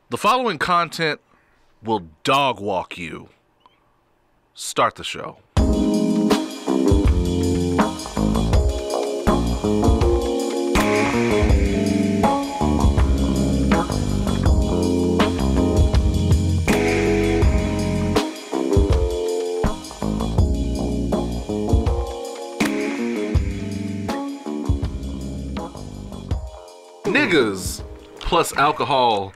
The following content will dog walk you. Start the show. Niggas plus alcohol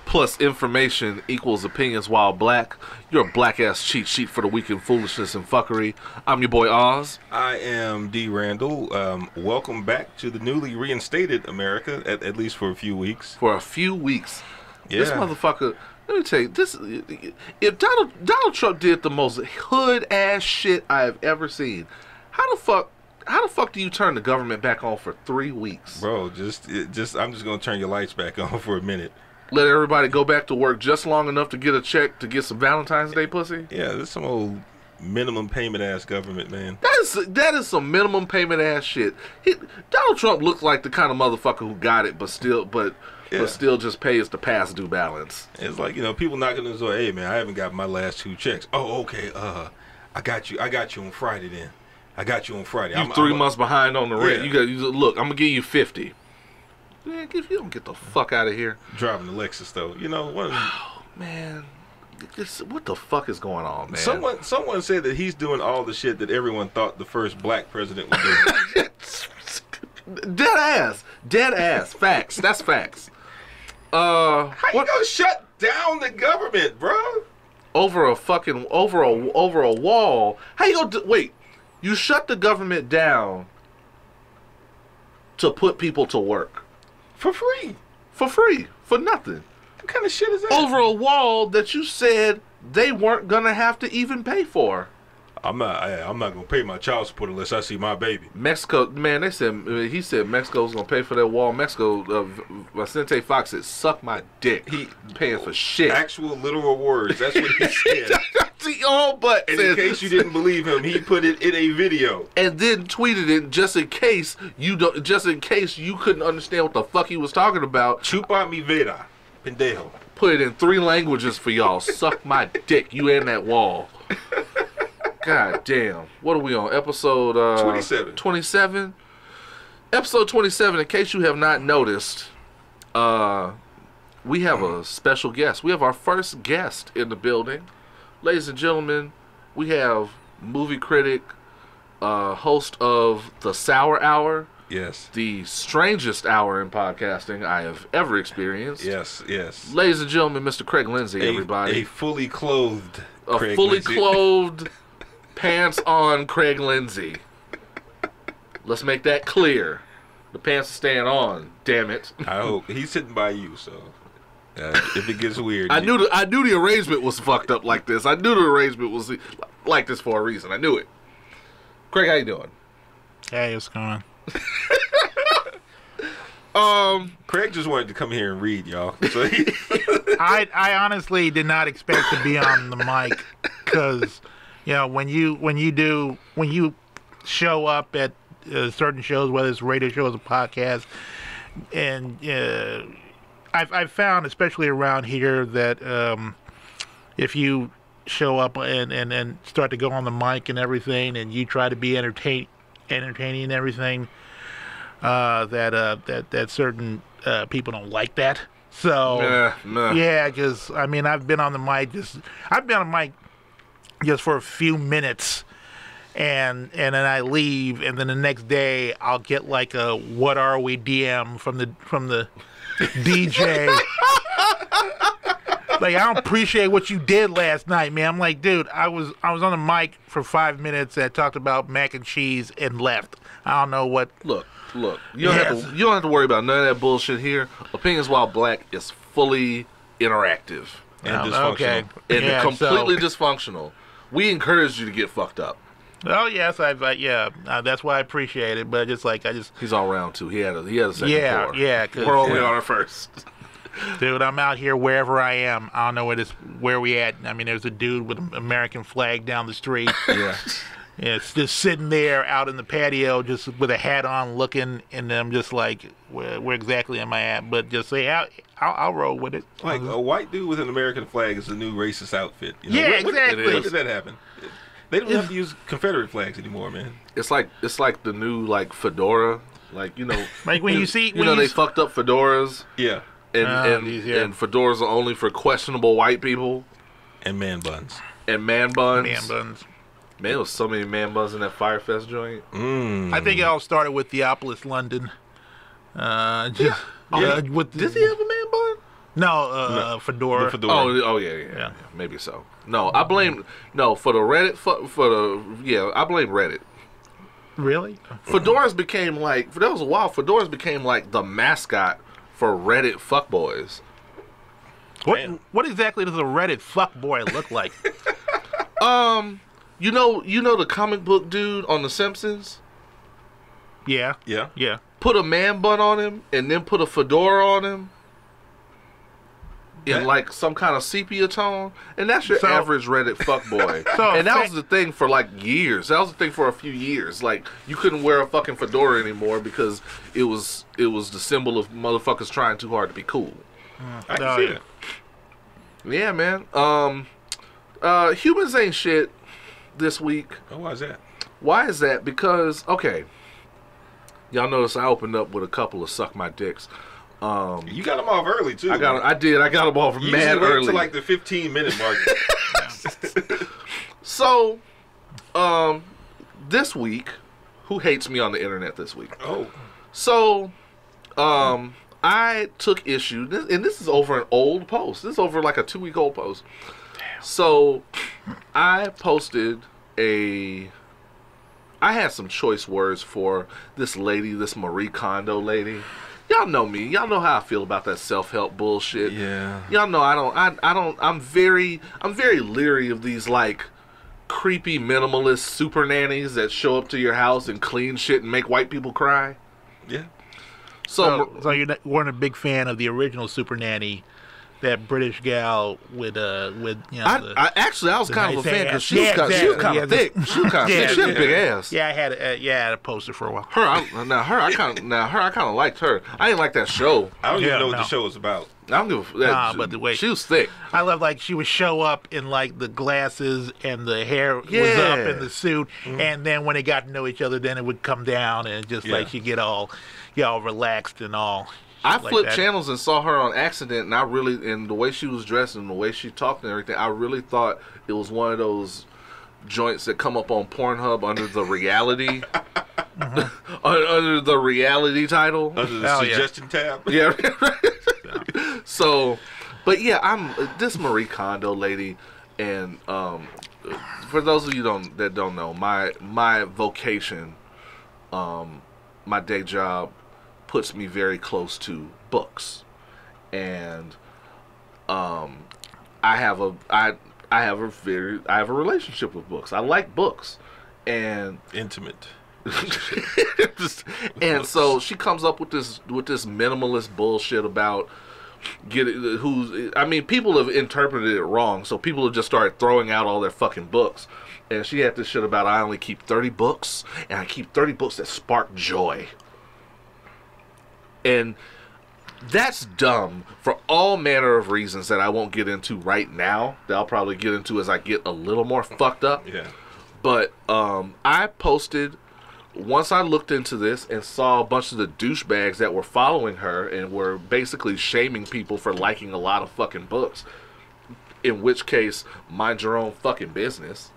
plus information equals opinions while black. You're a black ass cheat sheet for the week in foolishness and fuckery. I'm your boy Oz. I am D. Randle. Welcome back to the newly reinstated America, at least for a few weeks. For a few weeks. Yeah. This motherfucker, let me tell you, this if Donald Trump did the most hood ass shit I have ever seen, how the fuck do you turn the government back on for 3 weeks? Bro, I'm just gonna turn your lights back on for a minute. Let everybody go back to work just long enough to get a check to get some Valentine's Day pussy? Yeah, this is some old minimum payment ass government, man. That is some minimum payment ass shit. Donald Trump looks like the kind of motherfucker who got it, but still just pays the past due balance. It's like, people knocking on the door. Hey, man, I haven't got my last 2 checks. Oh, okay. I got you on Friday then. I got you on Friday. You 3 months behind on the rent. Yeah. Look, I'm gonna give you 50. Man, if you don't get the fuck out of here. Driving the Lexus though, Oh man, what the fuck is going on, man? Someone said that he's doing all the shit that everyone thought the first black president would do. Dead ass. Facts. That's facts. How you gonna shut down the government, bro? Over a wall. How you gonna wait? You shut the government down to put people to work. For free. For nothing. What kind of shit is that? Over a wall that you said they weren't gonna have to even pay for. I'm not gonna pay my child support unless I see my baby. Mexico, man, he said Mexico's gonna pay for that wall. Mexico, Vicente Fox said, suck my dick. He paying for shit. Actual literal words. That's what he said. But in case you didn't believe him, he put it in a video and then tweeted it just in case you couldn't understand what the fuck he was talking about. Chupa mi vida, pendejo. Put it in 3 languages for y'all. Suck my dick. You in that wall. God damn. What are we on? Episode 27. 27? Episode 27, in case you have not noticed, we have a special guest. We have our first guest in the building. Ladies and gentlemen, we have movie critic, host of The Sour Hour. Yes. The strangest hour in podcasting I have ever experienced. Yes. Ladies and gentlemen, Mr. Craig Lindsey, everybody. A fully clothed Craig Lindsey. Clothed, pants on Craig Lindsey. Let's make that clear. The pants are staying on, damn it. I hope. He's sitting by you, so... if it gets weird, I knew the arrangement was fucked up like this. I knew the arrangement was like this for a reason. I knew it. Craig, how you doing? Hey, what's going on? Craig just wanted to come here and read, y'all. So I honestly did not expect to be on the mic because when you show up at certain shows, whether it's radio shows or podcasts, and I've found, especially around here, that if you show up and start to go on the mic and everything, and you try to be entertaining and everything, that certain people don't like that. So yeah, because I've been on the mic just for a few minutes, and then I leave, and then the next day I'll get like a "What are we?" DM from the DJ. Like, I don't appreciate what you did last night, man. I'm like, dude, I was on the mic for 5 minutes and talked about mac and cheese and left. I don't know what. Look. You don't have to worry about none of that bullshit here. Opinions While Black is fully interactive and dysfunctional. Okay. And completely dysfunctional. We encourage you to get fucked up. Oh yes, that's why I appreciate it. But he's all around too. He had a second floor. Yeah. We're only on our first. Dude, I'm out here wherever I am. I don't know where we at. There's a dude with an American flag down the street. Yeah. Yeah, it's just sitting there out in the patio, just with a hat on, looking, and I'm just like, where exactly am I at? But just say, I'll roll with it. Like a white dude with an American flag is the new racist outfit. You know? Yeah, exactly. When did that happen? They don't have to use Confederate flags anymore, man. It's like the new like fedora, like like when you see they fucked up fedoras. Yeah, and fedoras are only for questionable white people. And man buns. Man buns. Man, there was so many man buns in that Firefest joint. I think it all started with Theopolis, London. Does he have a man bun? No, fedora. The fedora. Oh yeah, maybe so. No, I blame for the Reddit I blame Reddit. Really? Fedoras became like for that was a while. Fedoras became like the mascot for Reddit fuckboys. What exactly does a Reddit fuckboy look like? You know the comic book dude on The Simpsons? Yeah. Put a man bun on him and then put a fedora on him in like some kind of sepia tone, and that's your average Reddit fuckboy. And that was the thing for like years. That was the thing for a few years. Like you couldn't wear a fucking fedora anymore because it was the symbol of motherfuckers trying too hard to be cool. I can see that. Yeah, man. Humans ain't shit this week. Oh, why is that? Why is that? Because, okay, y'all notice I opened up with a couple of suck my dicks. You got them off early too. I got them off mad early. To like the 15-minute mark. So, this week, who hates me on the internet this week? Oh, so, I took issue, and this is over an old post. This is over like a 2-week-old post. Damn. So, I posted I had some choice words for this lady, this Marie Kondo lady. Y'all know me. Y'all know how I feel about that self-help bullshit. Yeah. Y'all know I'm very leery of these like creepy minimalist super nannies that show up to your house and clean shit and make white people cry. Yeah. So you weren't a big fan of the original super nanny, that British gal with I was kind of a fan because she was kind of thick. She was kind of thick. She had a big ass. Yeah, I had a poster for a while. I kind of liked her. I didn't like that show. I don't even know what the show was about. I don't give a fuck. But the way she was thick. I love like she would show up in like the glasses and the hair was up in the suit, and then when they got to know each other, then it would come down and just like she'd get all relaxed and all. I flipped channels and saw her on accident, and the way she was dressed and the way she talked and everything, I really thought it was one of those joints that come up on Pornhub under the reality, under the reality title, under the suggestion tab. Yeah. So, but yeah, I'm this Marie Kondo lady, and for those of you that don't know, my vocation, my day job, puts me very close to books, and I have a relationship with books. I like books, and intimate. And so she comes up with this minimalist bullshit about people have interpreted it wrong, so people have just started throwing out all their fucking books. And she had this shit about I only keep 30 books, and I keep 30 books that spark joy. And that's dumb for all manner of reasons that I won't get into right now. That I'll probably get into as I get a little more fucked up. Yeah. But I posted, once I looked into this and saw a bunch of the douchebags that were following her and were basically shaming people for liking a lot of fucking books, in which case, mind your own fucking business.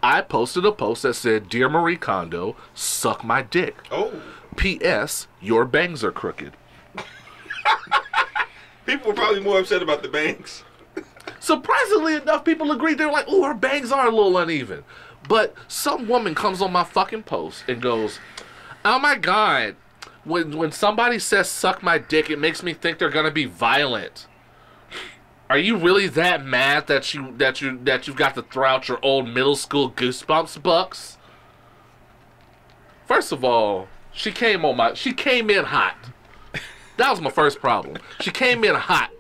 I posted a post that said, "Dear Marie Kondo, suck my dick. Oh. P.S. Your bangs are crooked." People were probably more upset about the bangs. Surprisingly enough, people agreed. They were like, "Oh, her bangs are a little uneven." But some woman comes on my fucking post and goes, "Oh my God, when somebody says suck my dick, it makes me think they're gonna be violent. Are you really that mad that you've got to throw out your old middle school Goosebumps books?" First of all, she came in hot. That was my first problem. She came in hot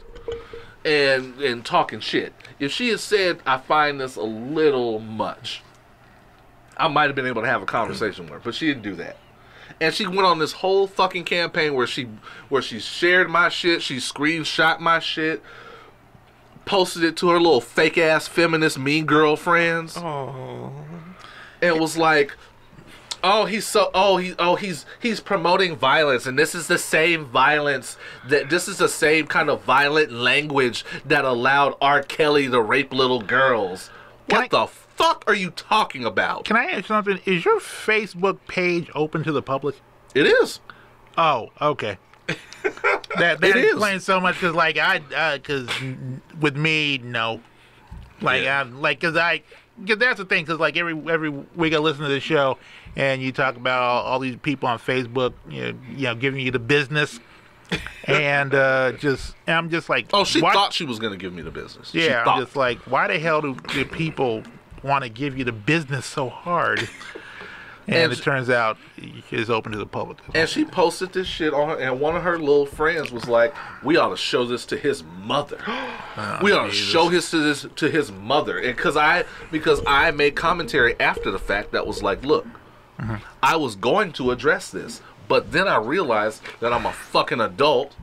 and talking shit. If she had said, "I find this a little much," I might have been able to have a conversation with her, but she didn't do that. And she went on this whole fucking campaign where she shared my shit, she screenshot my shit, posted it to her little fake ass feminist mean girl friends. Oh. And it was like, he's promoting violence, and this is the same violence this is the same kind of violent language that allowed R. Kelly to rape little girls. What the fuck are you talking about? Can I ask something? Is your Facebook page open to the public? It is. Oh, okay. That explains so much because, like, because with me, no, like, Yeah. because that's the thing. Because like every week I listen to the show, and you talk about all these people on Facebook, you know, giving you the business, and I'm just like, Oh, she thought she was gonna give me the business. yeah, I'm just like, why the hell do people want to give you the business so hard? And it turns out it's open to the public. And she posted this shit on her, and one of her little friends was like, "We ought to show this to his mother. We ought to show this to his mother." And because I made commentary after the fact that was like, "Look, I was going to address this, but then I realized that I'm a fucking adult.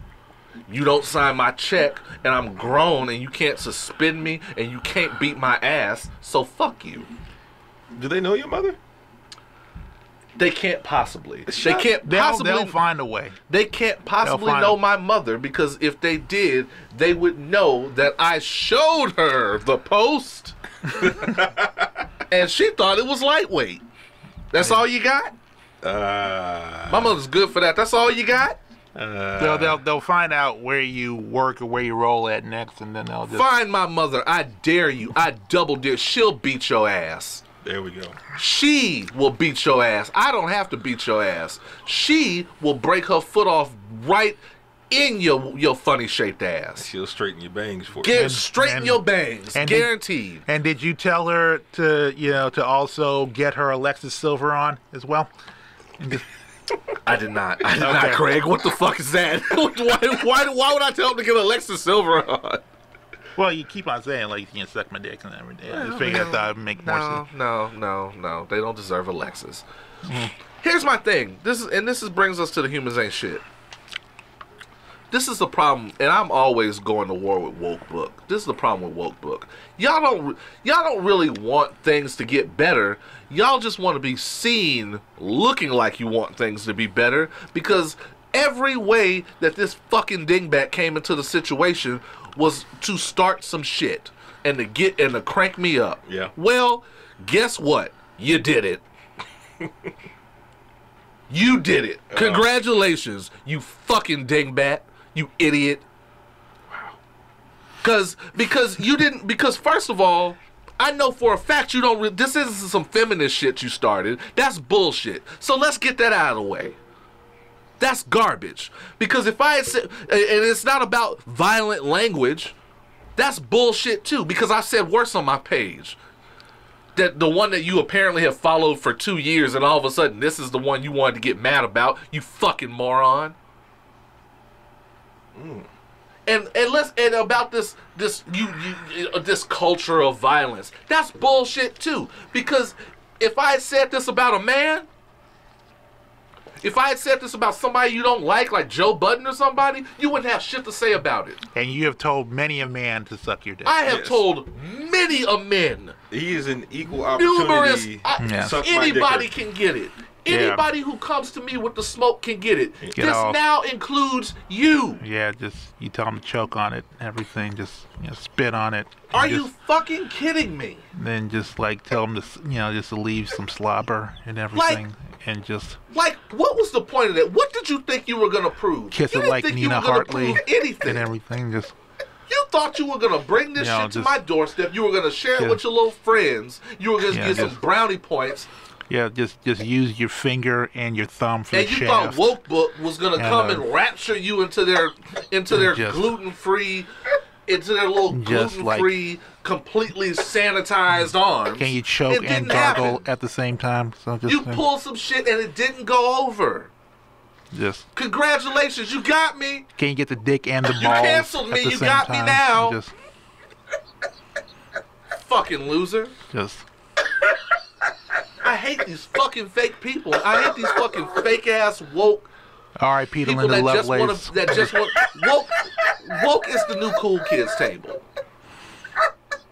You don't sign my check, and I'm grown, and you can't suspend me, and you can't beat my ass. So fuck you." Do they know your mother? They can't possibly. They can't possibly. They'll find a way. They can't possibly know my mother, because if they did, they would know that I showed her the post, and she thought it was lightweight. That's all you got? My mother's good for that. That's all you got? They'll find out where you work or where you roll at next, and then they'll just Find my mother. I dare you. I double dare. She'll beat your ass. There we go. She will beat your ass. I don't have to beat your ass. She will break her foot off right in your funny shaped ass. She'll straighten your bangs for you. Straighten your bangs, guaranteed. And did you tell her to also get her Alexis Silver on as well? I did not. I did not, Craig. What the fuck is that? why would I tell him to get Alexis Silver on? Well, you keep on saying, like, you can suck my dick and everything. I just figured I thought it would make more sense. No. They don't deserve Alexis. Here's my thing. This brings us to the humans ain't shit. This is the problem, and I'm always going to war with woke book. This is the problem with woke book. Y'all don't really want things to get better. Y'all just want to be seen looking like you want things to be better, because every way that this fucking dingbat came into the situation was to start some shit and to crank me up. Yeah. Well, guess what? You did it. You did it. Congratulations, you fucking dingbat. You idiot. Wow. Because first of all, I know for a fact you don't. This isn't some feminist shit you started. That's bullshit. So let's get that out of the way. That's garbage. Because if I had said, and it's not about violent language, that's bullshit too. Because I said worse on my page. That the one that you apparently have followed for 2 years, and all of a sudden this is the one you wanted to get mad about. You fucking moron. And about this culture of violence. That's bullshit too. Because if I had said this about a man, if I had said this about somebody you don't like Joe Budden or somebody, you wouldn't have shit to say about it. And you have told many a man to suck your dick. I have told many a men. He is an equal opportunity. Anybody can get it. Anybody who comes to me with the smoke can get it. This now includes you. Yeah, just you tell him to choke on it, everything, just spit on it. Are you fucking kidding me? Then just like tell him to just to leave some slobber and everything, and just what was the point of that? What did you think you were gonna prove? Kiss you it like Nina Hartley and everything, just. You thought you were going to bring this shit to my doorstep. You were going to share it with your little friends. You were going to get some brownie points. Yeah, just use your finger and your thumb for the shaft. And you thought woke book was going to come and rapture you into their gluten-free, into their little gluten-free, completely sanitized arms. Can you choke and gargle at the same time? So you pulled some shit and it didn't go over. Just congratulations, you got me. Can you get the dick and the balls? You canceled me. You got me now. Just fucking loser. Just. I hate these fucking fake people. I hate these fucking fake ass woke R.I.P. to people Linda that just Lovelace. woke is the new cool kids table.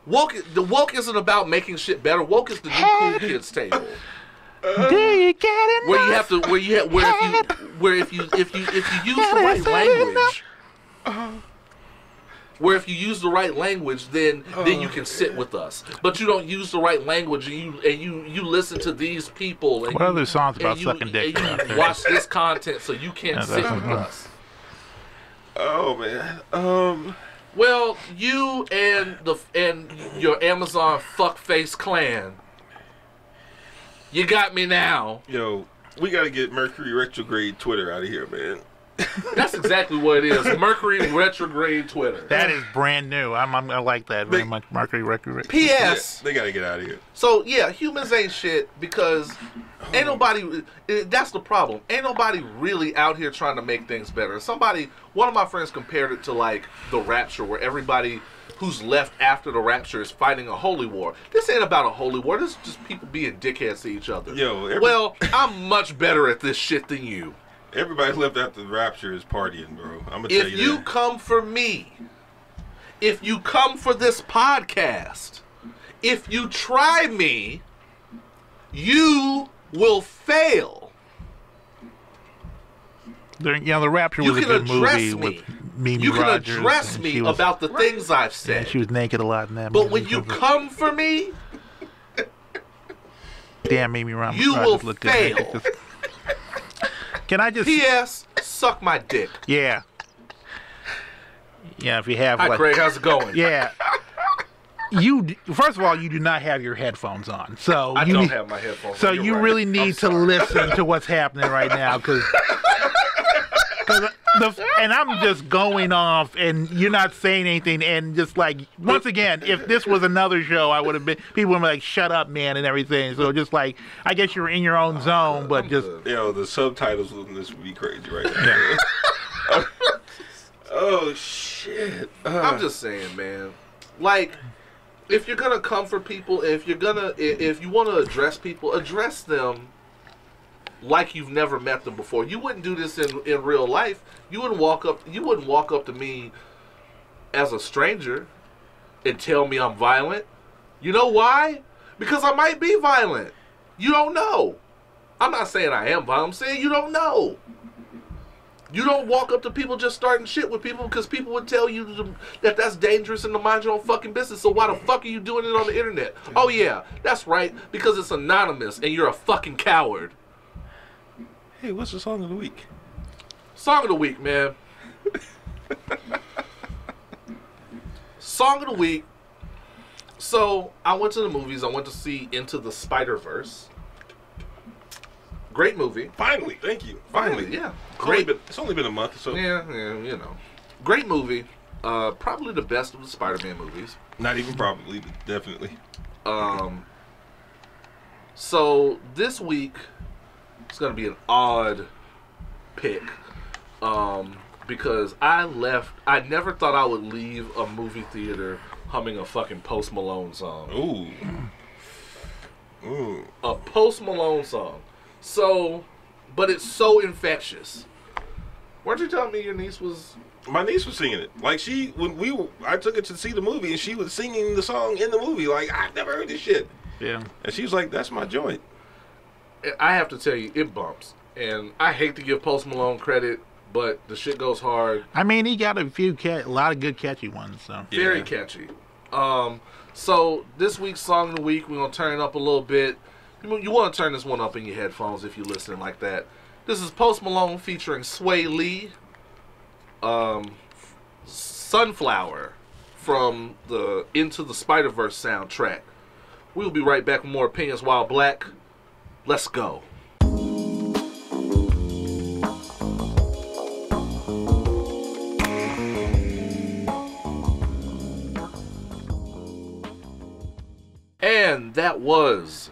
Woke isn't about making shit better. Woke is the new cool kids table. Do you get it? Where you have to, where if you use the right language, where if you use the right language, then you can sit with us. But you don't use the right language, and you listen to these people. And what other songs about sucking dick? And you watch this content, so you can't sit with us. Oh man. Well, you and your Amazon fuckface clan. You got me now. Yo, we gotta get Mercury retrograde Twitter out of here, man. That's exactly what it is. Mercury retrograde Twitter. That is brand new. I like that very much. Mercury retrograde. P.S. They gotta get out of here. So yeah, humans ain't shit because ain't nobody. That's the problem. Ain't nobody really out here trying to make things better. One of my friends compared it to like the Rapture, where everybody who's left after the Rapture is fighting a holy war. This ain't about a holy war. This is just people being dickheads to each other. Well, I'm much better at this shit than you. Everybody left after the Rapture is partying, bro. I'm gonna tell you that. If you come for me, if you come for this podcast, if you try me, you will fail. The Rapture was a good movie with Mimi You can Rogers, address me about the things I've said. Yeah, she was naked a lot in that but movie. when you come for me, damn, Mimi Rogers you will looked fail. good. Can I just... P.S. Suck my dick. Yeah. Yeah, if you have... Hi, Craig. How's it going? Yeah. First of all, you do not have your headphones on. So I don't have my headphones on. So you really need to listen to what's happening right now, because... and I'm just going off, and you're not saying anything, and just like, once again, if this was another show, I would have been, people would be like, shut up, man, and everything. So just like, I guess you're in your own zone, but just... Yo, the subtitles on this would be crazy right now. Yeah. Oh, shit. I'm just saying, man. Like, if you're gonna come for people, if you want to address people, address them like you've never met them before. You wouldn't do this in real life. You wouldn't walk up to me as a stranger and tell me I'm violent. You know why? Because I might be violent. You don't know. I'm not saying I am violent. I'm saying you don't know. You don't walk up to people just starting shit with people, because people would tell you that that's dangerous and to mind your own fucking business. So why the fuck are you doing it on the internet? Oh yeah, that's right, because it's anonymous and you're a fucking coward. Hey, what's the song of the week? Song of the week, man. Song of the week. So, I went to the movies. I went to see Into the Spider-Verse. Great movie. Finally, thank you. Finally, yeah. Great. It's only been a month or so. Yeah, you know. Great movie. Probably the best of the Spider-Man movies. Not even probably, but definitely. So, this week... it's going to be an odd pick because I never thought I would leave a movie theater humming a fucking Post Malone song. Ooh. A Post Malone song. So, but it's so infectious. Weren't you telling me your niece was... My niece was singing it. Like, I took her to see the movie, and she was singing the song in the movie. Like, I've never heard this shit. Yeah. And she was like, that's my joint. I have to tell you, it bumps. And I hate to give Post Malone credit, but the shit goes hard. I mean, he got a lot of good catchy ones. So very catchy. So this week's song of the week, we're gonna turn it up a little bit. You want to turn this one up in your headphones if you're listening like that. This is Post Malone featuring Swae Lee. Sunflower from the Into the Spider-Verse soundtrack. We'll be right back with more Opinions While Black. Let's go. And that was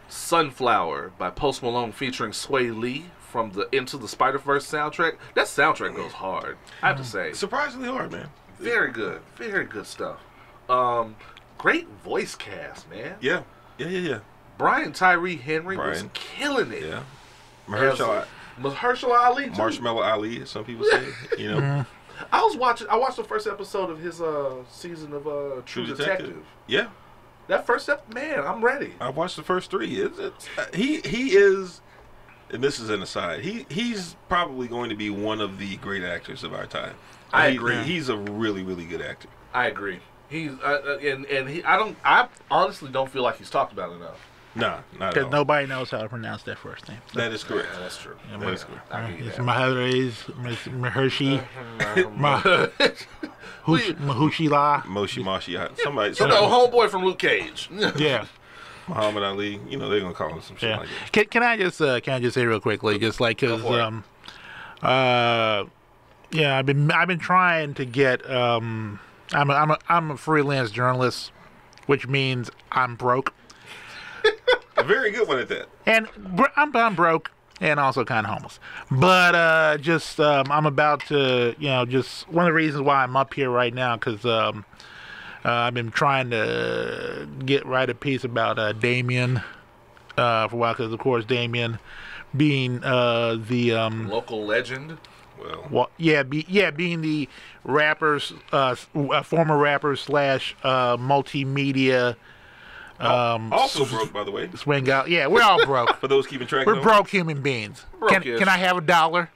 Sunflower by Post Malone featuring Swae Lee from the Into the Spider-Verse soundtrack. That soundtrack goes hard, I have to say. Surprisingly hard, man. Very good. Very good stuff. Great voice cast, man. Yeah. Brian Tyree Henry was Brian. killing it. Yeah. Mahershala Ali too. Marshmallow Ali, as some people say. You know. I watched the first episode of his season of True Detective. Yeah. That first man, I'm ready. I watched the first 3. He is, and this is an aside. He's probably going to be one of the great actors of our time. I agree. He's a really, really good actor. I agree. He's I honestly don't feel like he's talked about enough. Nah, not at Because all. nobody knows how to pronounce that first name. That is correct. Yeah, that's true. Yeah, That is correct. It's Mahershi, Mahushila. Moshi Mashi. Somebody. Homeboy from Luke Cage. Yeah. Muhammad Ali. You know they're gonna call him some shit Yeah. like that. Can I just say real quickly, just like because yeah, I've been trying to get I'm a freelance journalist, which means I'm broke. A very good one at that. And I'm broke and also kind of homeless. But I'm about to, just one of the reasons why I'm up here right now, because I've been trying to write a piece about Damien for a while, because of course Damien being the local legend. being the rappers, former rapper / multimedia. Also broke, by the way. Swing out. Yeah, we're all broke. For those keeping track. We're broke human beings. Can I have $1?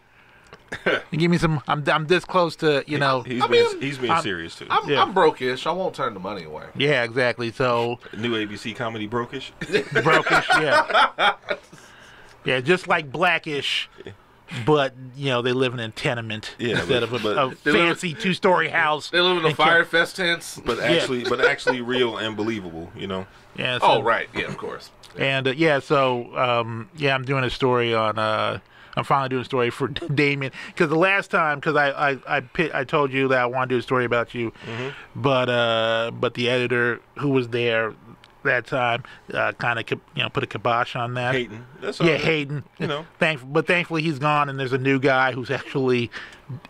Give me some. I'm this close to He's being serious too. I'm broke-ish. I won't turn the money away. Yeah, exactly. So new ABC comedy Brokish. Brokish. Yeah. Yeah, just like Blackish. But they live in a tenement instead of a fancy 2-story house. They live in the Firefest tents, but actually real and believable. Yeah. So, right. Yeah, of course. And I'm doing a story on. I'm finally doing a story for Damien, because the last time, because I told you that I want to do a story about you, but the editor who was there that time kind of put a kibosh on that. Hayden. That's all right. Hayden. But thankfully he's gone, and there's a new guy who's actually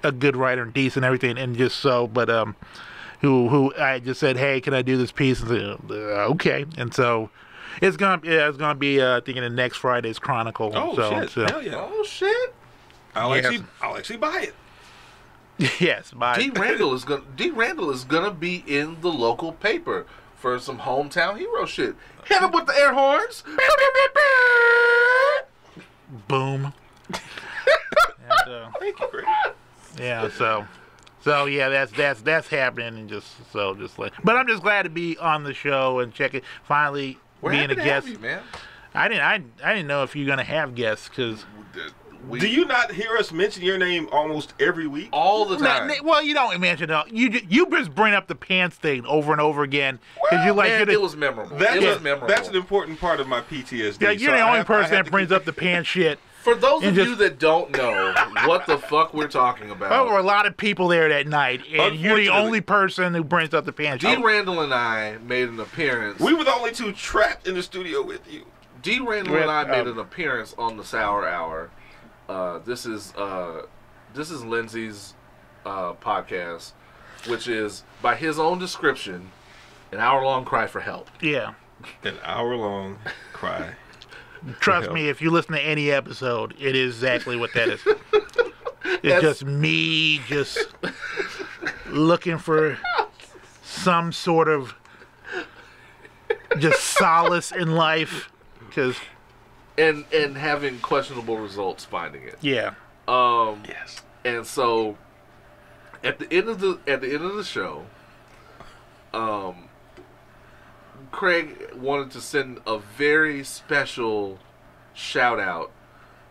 a good writer and decent and everything, and just so, but who I just said, hey, can I do this piece? And said, okay, and so it's gonna be I think in the next Friday's Chronicle. Oh shit! So. Hell yeah! Oh shit! I'll actually buy it. Yes, buy it. D. Randle is gonna be in the local paper for some hometown hero shit. Hit him with the air horns. Boom. And, thank you, Craig. Yeah, so yeah, that's happening, and just like. But I'm just glad to be on the show and check it. Finally, being a guest. Have you, man. I didn't know if you're gonna have guests, because. Do you not hear us mention your name almost every week? All the time. Well, you don't mention it. You just bring up the pants thing over and over again. It was memorable. That's an important part of my PTSD. Yeah, you're the only person that brings up the pants shit. For those of you that don't know what the fuck we're talking about. There were a lot of people there that night, and you're the only person who brings up the pants shit. D. Randle and I made an appearance. We were the only two trapped in the studio with you. D. Randle and I made an appearance on the Sour Hour. This is Lindsey's podcast, which is, by his own description, an hour-long cry for help. Yeah. An hour-long cry. Trust me, if you listen to any episode, it is exactly what that is. It's just me just looking for some sort of just solace in life, because... And having questionable results finding it. Yeah. Yes. And so at the end of the show, Craig wanted to send a very special shout out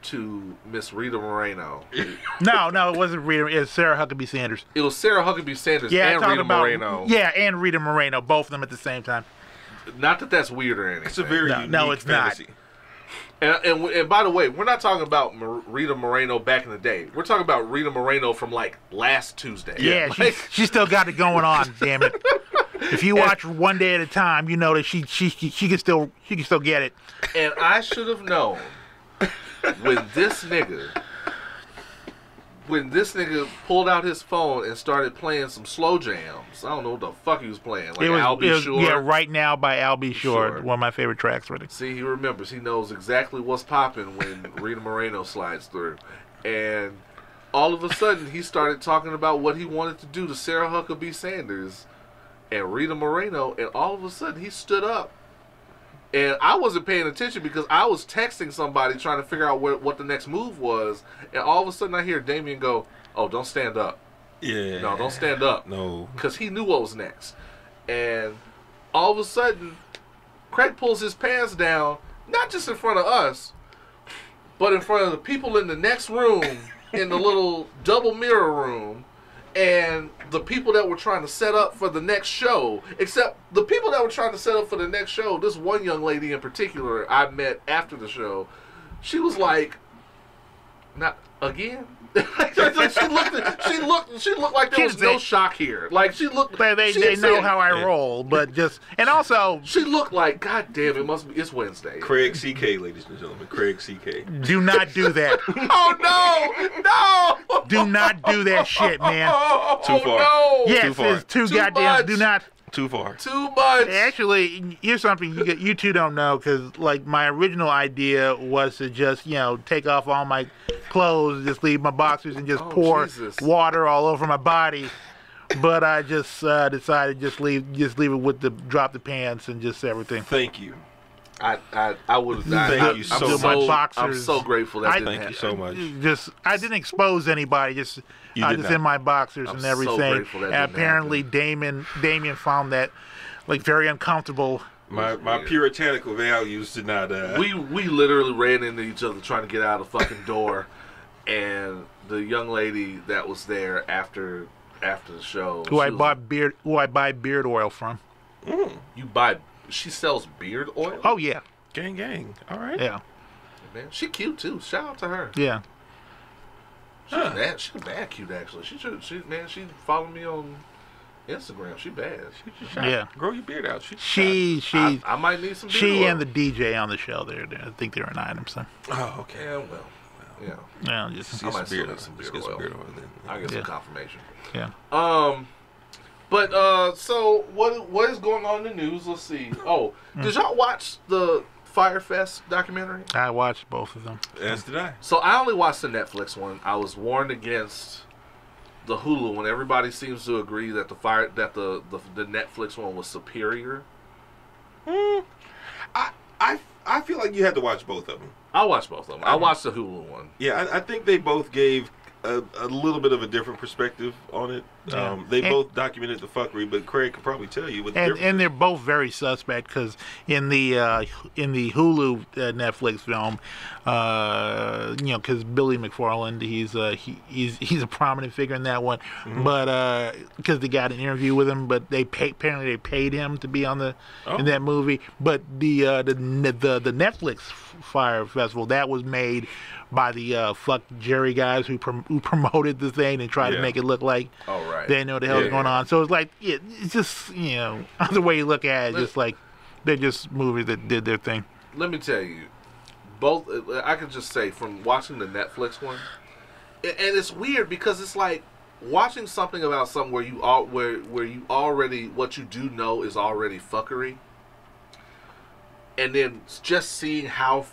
to Miss Rita Moreno. No, it wasn't Rita. It was Sarah Huckabee Sanders. It was Sarah Huckabee Sanders and Rita Moreno. Yeah, and Rita Moreno, both of them at the same time. Not that that's weird or anything. It's a very unique fantasy. Not. And by the way, we're not talking about Rita Moreno back in the day. We're talking about Rita Moreno from like last Tuesday. Yeah, she still got it going on. Damn it! If you watch one day at a time, you know that she can still get it. And I should have known when this nigga when this nigga pulled out his phone and started playing some slow jams. I don't know what the fuck he was playing. Like I'll Be Sure. Yeah, Right Now by I'll Be Sure. One of my favorite tracks really. See, he remembers. He knows exactly what's popping when Rita Moreno slides through. And all of a sudden, he started talking about what he wanted to do to Sarah Huckabee Sanders and Rita Moreno. And all of a sudden, he stood up. And I wasn't paying attention because I was texting somebody trying to figure out what the next move was. And all of a sudden I hear Damien go, "Oh, don't stand up." Yeah. No, don't stand up. No. Because he knew what was next. And all of a sudden, Craig pulls his pants down, not just in front of us, but in front of the people in the next room, in the little double mirror room, and the people that were trying to set up for the next show. Except the people that were trying to set up for the next show, this one young lady in particular I met after the show, she was like, "Not again?" she looked like there was no shock here. Like she looked. They know how I roll, but just and also she looked like, God damn, it's Wednesday. Craig CK, ladies and gentlemen, Craig CK. Do not do that. Oh no! Do not do that shit, man. Too far. No. Yes, Too far. it's too goddamn. Much. Do not. Too far. Too much. Actually, here's something you two don't know, because like my original idea was to just take off all my clothes, just leave my boxers, and just pour water all over my body. But I just decided just leave it with the drop the pants and just everything. Thank you. I would have died. Thank you so much. I'm so grateful that didn't happen. Thank you so much. I didn't expose anybody. Just in my boxers and everything. So grateful that and apparently, Damien found that like very uncomfortable. My puritanical values did not. We literally ran into each other trying to get out of the fucking door, and the young lady that was there after the show, who I buy beard oil from. You buy. She sells beard oil? Oh, yeah. Gang. All right. Yeah. Man, she cute, too. Shout out to her. Yeah. She's bad cute, actually. She followed me on Instagram. She bad. Yeah. Grow your beard out. I might need some beard oil. and the DJ on the show, I think they're an item, so. Oh, okay. Yeah, well. Yeah. Yeah, just I might beard need some beard oil. Then. I'll get some confirmation. Yeah. But so what is going on in the news? Let's see. Oh, did y'all watch the Firefest documentary? I watched both of them. As did I. So I only watched the Netflix one. I was warned against the Hulu one. Everybody seems to agree that the Netflix one was superior. I feel like you had to watch both of them. I watched both of them. I watched the Hulu one. Yeah, I think they both gave a little bit of a different perspective on it. Yeah. They both documented the fucking, but Craig could probably tell you what the difference and they're both very suspect because in the Hulu Netflix film, because Billy McFarland, he's a prominent figure in that one, but because they got an interview with him, but apparently they paid him to be on in that movie. But the Netflix Fire Festival that was made by the fuck Jerry guys who promoted the thing and tried to make it look like they know what the hell's going on. So it's like it's just the way you look at it, just like they're just movies that did their thing. Let me tell you, both I can just say from watching the Netflix one, and it's weird because it's like watching something about something where you already what you do know is already fuckery. And then just seeing how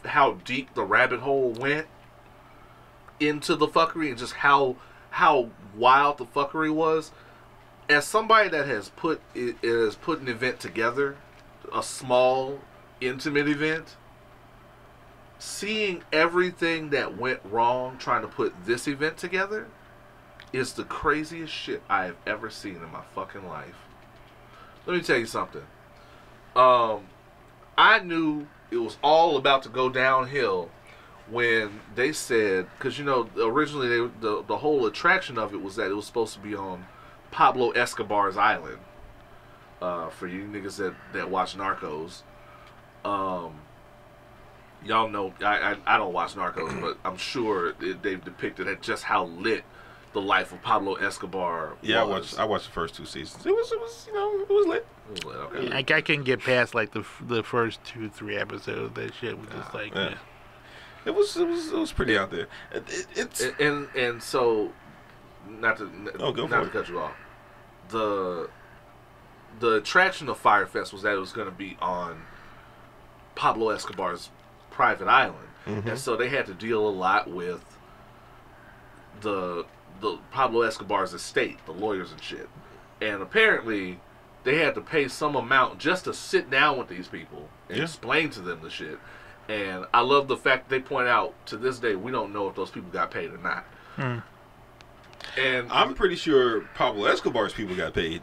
deep the rabbit hole went into the fuckery and just how wild the fuckery was. As somebody that has put an event together, a small, intimate event, seeing everything that went wrong trying to put this event together is the craziest shit I have ever seen in my fucking life. Let me tell you something. I knew it was all about to go downhill when they said, because originally the whole attraction of it was that it was supposed to be on Pablo Escobar's island. For you niggas that watch Narcos, y'all know I don't watch Narcos, but I'm sure they've depicted just how lit the life of Pablo Escobar was. I watched the first 2 seasons. It was it was lit. Okay. Yeah, I couldn't get past like the first 2-3 episodes. That shit was just like It was pretty out there. And so not to go not for to it. cut you off. The attraction of Firefest was that it was going to be on Pablo Escobar's private island, and so they had to deal a lot with the Pablo Escobar's estate, the lawyers and shit, and apparently they had to pay some amount just to sit down with these people and explain to them the shit. And I love the fact they point out to this day we don't know if those people got paid or not. And I'm pretty sure Pablo Escobar's people got paid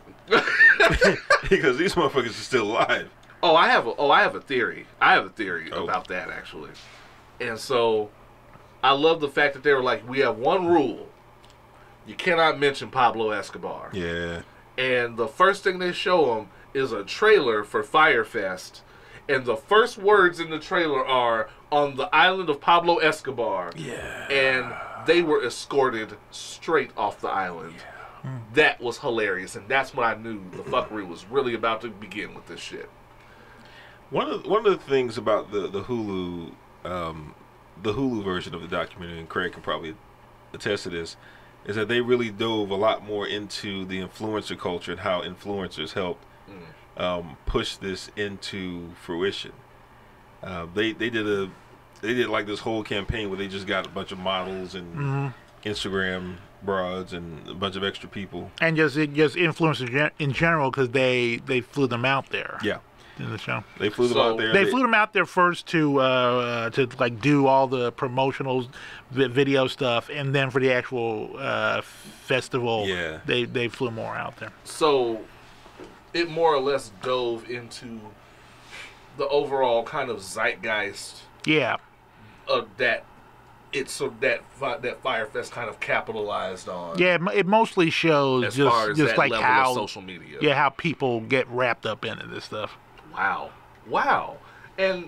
because these motherfuckers are still alive. I have a theory. I have a theory about that actually. And so I love the fact that they were like, we have one rule: you cannot mention Pablo Escobar. Yeah. And the first thing they show them is a trailer for Firefest, and the first words in the trailer are "on the island of Pablo Escobar." Yeah. And they were escorted straight off the island. Yeah. That was hilarious, and that's when I knew the fuckery was really about to begin with this shit. One of the things about the Hulu version of the documentary, and Craig can probably attest to this, is that they really dove a lot more into the influencer culture and how influencers helped push this into fruition. They did like this whole campaign where they just got a bunch of models and Instagram broads and a bunch of extra people, and just influencers in general, because they flew them out there. Yeah. In the show, they flew them out there. They flew them out there first to like do all the promotional video stuff, and then for the actual festival, they flew more out there. So it more or less dove into the overall kind of zeitgeist. Yeah. That Firefest kind of capitalized on. Yeah, it mostly shows as far as just that like level how of social media. Yeah, how people get wrapped up into this stuff. Wow. And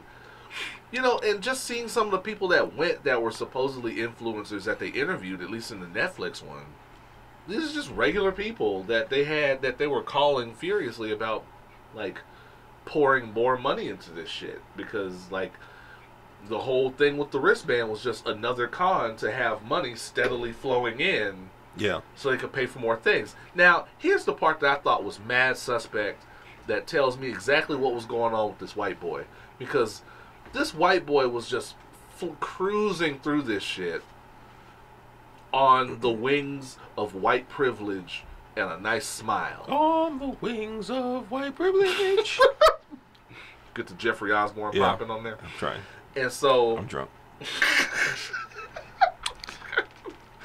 and just seeing some of the people that went that were supposedly influencers that they interviewed, at least in the Netflix one, these are just regular people that they were calling furiously about, like, pouring more money into this shit, because, like, the whole thing with the wristband was just another con to have money steadily flowing in. Yeah. So they could pay for more things. Now, here's the part that I thought was mad suspect, that tells me exactly what was going on with this white boy. Because this white boy was just cruising through this shit on the wings of white privilege and a nice smile. On the wings of white privilege. Get the Jeffrey Osborne popping on there. I'm trying. And so... I'm drunk.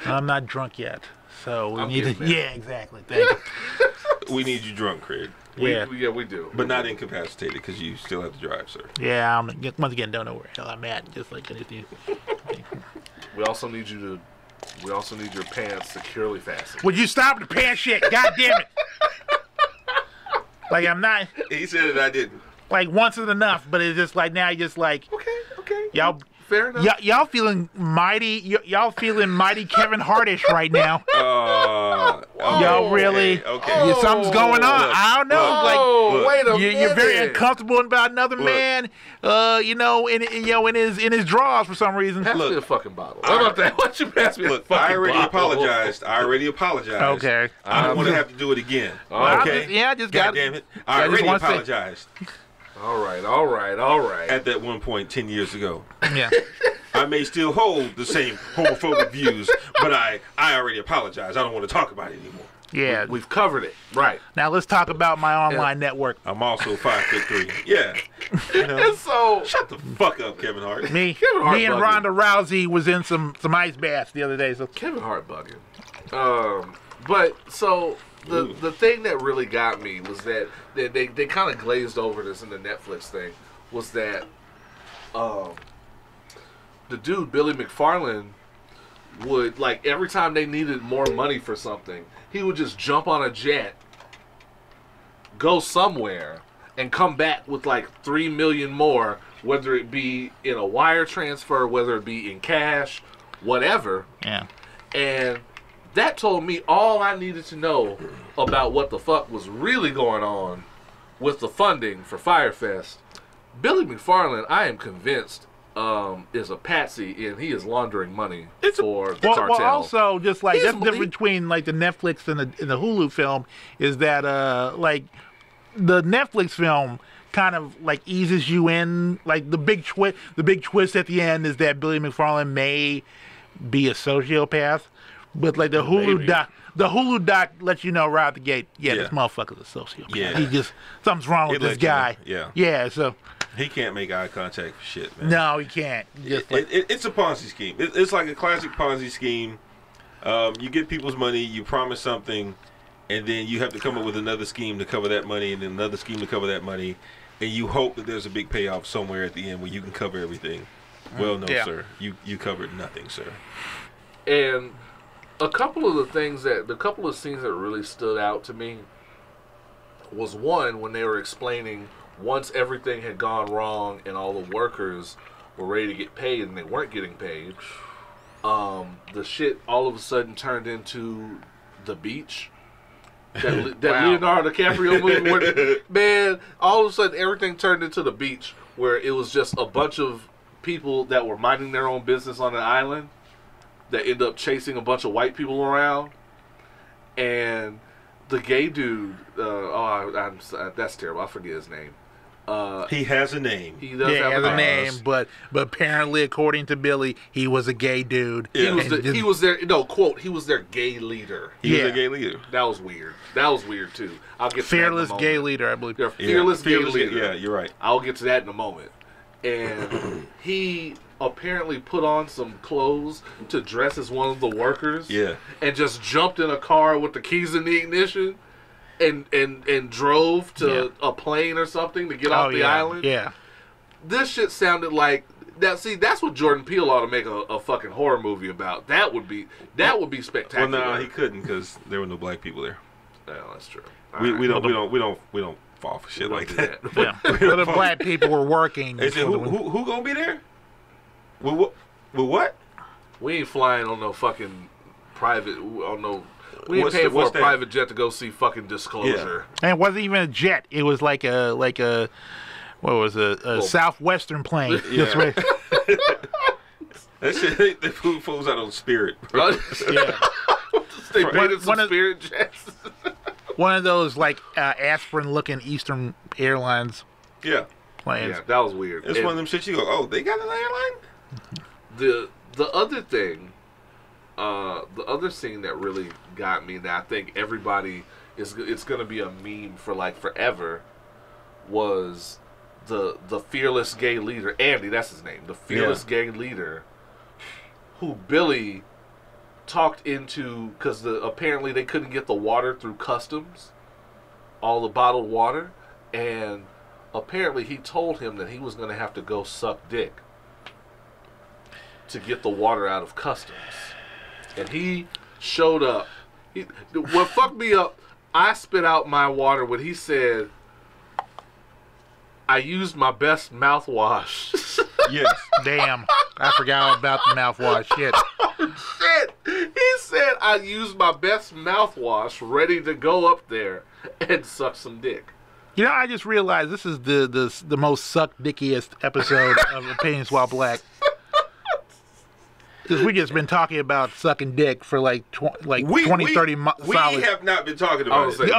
I'm not drunk yet. So we need to... there. Yeah, exactly. Thank you. We need you drunk, Craig. We do. But not incapacitated, because you still have to drive, sir. Yeah, once again, don't know where the hell I'm at. Just like anything. We also need your pants securely fastened. Would you stop the pants shit? God damn it! Like, I'm not... He said it, I didn't. Like, once is enough, but it's just like, now you're just like... Okay. Y'all... Fair enough. Y'all feeling mighty... Y'all feeling mighty Kevin Hartish right now. Y'all really... Okay. Something's going on. I don't know. Wait a minute. You're very uncomfortable about another man, in his drawers for some reason. Pass me a fucking bottle. How about that? Why don't you pass me a fucking bottle? I already apologized. Okay. I don't want to have to do it again. Okay. I just got... God damn it. I already apologized. All right. At that one point 10 years ago. Yeah. I may still hold the same homophobic views, but I already apologize. I don't want to talk about it anymore. Yeah. We've covered it. Right. Now let's talk about my online network. I'm also 5'3". Yeah. And so... Shut the fuck up, Kevin Hart. Me Kevin Hart and bugging. Ronda Rousey was in some ice baths the other day. So Kevin Hart bugging. But so the thing that really got me was that they kind of glazed over this in the Netflix thing, was that the dude Billy McFarland would, like, every time they needed more money for something, he would just jump on a jet, go somewhere, and come back with like 3 million more, whether it be in a wire transfer, whether it be in cash, whatever. yeah. And that told me all I needed to know about what the fuck was really going on with the funding for Firefest. Billy McFarland, I am convinced, is a patsy, and he is laundering money It's a- for the Well, cartel. also, just like He's that's the difference he- between like the Netflix and the Hulu film is that like the Netflix film kind of like eases you in. Like the big twist at the end is that Billy McFarland may be a sociopath, but like the Hulu doc lets you know right out the gate, this motherfucker's a sociopath. Yeah. He just something's wrong with this let you know. guy. Yeah. Yeah, so He can't make eye contact for shit, man. no, he can't. Just like, It's a Ponzi scheme. It's like a classic Ponzi scheme. You get people's money, you promise something, and then you have to come up with another scheme to cover that money, and then another scheme to cover that money, and you hope that there's a big payoff somewhere at the end where you can cover everything. Well, no, sir. You covered nothing, sir. And a couple of scenes that really stood out to me was one when they were explaining once everything had gone wrong and all the workers were ready to get paid and they weren't getting paid, the shit all of a sudden turned into The Beach. That Leonardo DiCaprio movie where, man, all of a sudden everything turned into The Beach, where it was just a bunch of people that were minding their own business on an island that end up chasing a bunch of white people around, and the gay dude. That's terrible. I forget his name. He has a name. He does have a name, but apparently, according to Billy, he was a gay dude. Yeah. He was their quote. He was their gay leader. He was a gay leader. That was weird. That was weird too. I'll get to Fearless that in a gay moment. leader, I believe. Their fearless gay leader. Yeah, you're right. I'll get to that in a moment. And he apparently put on some clothes to dress as one of the workers. Yeah. And just jumped in a car with the keys in the ignition and drove to a plane or something to get off the island. Yeah. This shit sounded like that. See, that's what Jordan Peele ought to make a fucking horror movie about. That would be spectacular. Well, no, he couldn't because there were no black people there. Yeah, that's true. We don't fall for shit like that. Yeah. But the black people were working. They said, who gonna be there? With what? We ain't flying on no fucking private. We ain't What's paying the- for what's a that? private jet to go see fucking Disclosure. And it wasn't even a jet. It was like a what was it? A Southwestern plane. Yeah. Just right. That shit, they fools out on Spirit. Right? Yeah. They painted some One of- Spirit jets. One of those like aspirin-looking Eastern Airlines Yeah. planes. Yeah, that was weird. It's And one of them shit you go, oh, they got an airline? the other thing, the other scene that really got me, that I think everybody it's gonna be a meme for like forever, was the fearless gay leader, Andy, that's his name, the fearless gay leader, who Billy talked into, because apparently they couldn't get the water through customs, all the bottled water, and apparently he told him that he was going to have to go suck dick to get the water out of customs. And he showed up. What fucked me up, I spit out my water when he said, I used my best mouthwash. Yes. Damn. I forgot about the mouthwash. Shit. Shit. He said, I used my best mouthwash ready to go up there and suck some dick. You know, I just realized this is the most suck dickiest episode of Opinions While Black. Because we just been talking about sucking dick for like 30 We solid. have not been talking about it.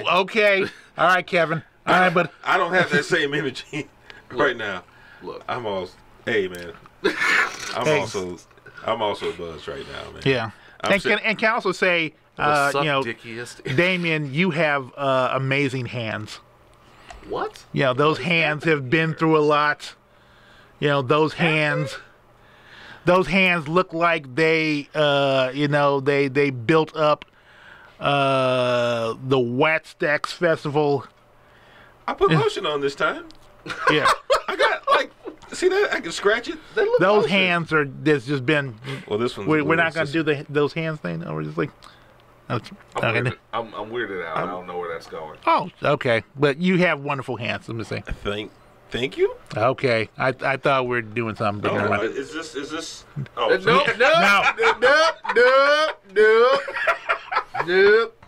Okay. All right, Kevin. All right, but I don't have that same energy right now. Look. I'm all, hey man. I'm also buzzed right now, man. yeah. And can I also say, The suck you know, dickiest. Damien, you have amazing hands. What? You know, those hands have been through a lot. You know, those hands look like they, they built up the Wat Stacks Festival. I put lotion on this time. Yeah. I got see that? I can scratch it. They look Those lotion. hands are, there's just been, Well, this one's we're not going to do those hands thing. Or we're just like, I'm weirded out. I don't know where that's going. oh, okay. But you have wonderful hands, let me say. Thank you. Okay. I thought we were doing something. But never mind. Is this? Nope.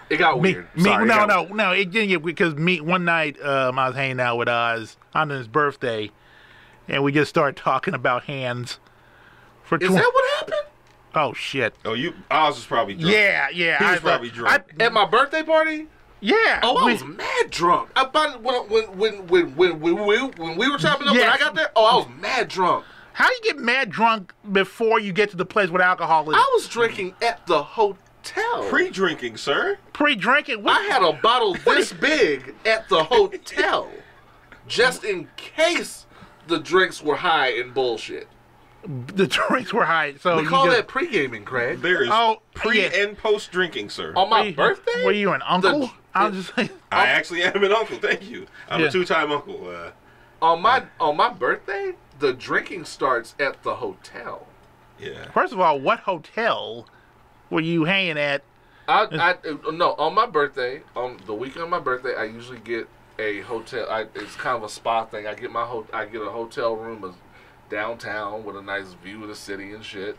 It got weird. Sorry, No. It didn't get, because one night I was hanging out with Oz on his birthday, and we just started talking about hands. For Is that what happened? Oh shit! Oh, Oz was probably drunk. Yeah. He was probably drunk. At my birthday party? Yeah. Oh, I was mad drunk. When we were chopping up, when I got there, I was mad drunk. How you get mad drunk before you get to the place with alcohol in? I was drinking at the hotel. Pre-drinking, sir. Pre-drinking? I had a bottle this big at the hotel, just in case the drinks were high and bullshit. The drinks were high, so we call that pre-gaming, Craig. There is pre and post drinking, sir. On my birthday? Were you an uncle? I was just saying. I actually am an uncle. Thank you. I'm a 2-time uncle. On my birthday, the drinking starts at the hotel. Yeah. First of all, what hotel were you hanging at? No, on my birthday, on the weekend of my birthday, I usually get a hotel. It's kind of a spa thing. I get a hotel room downtown with a nice view of the city and shit,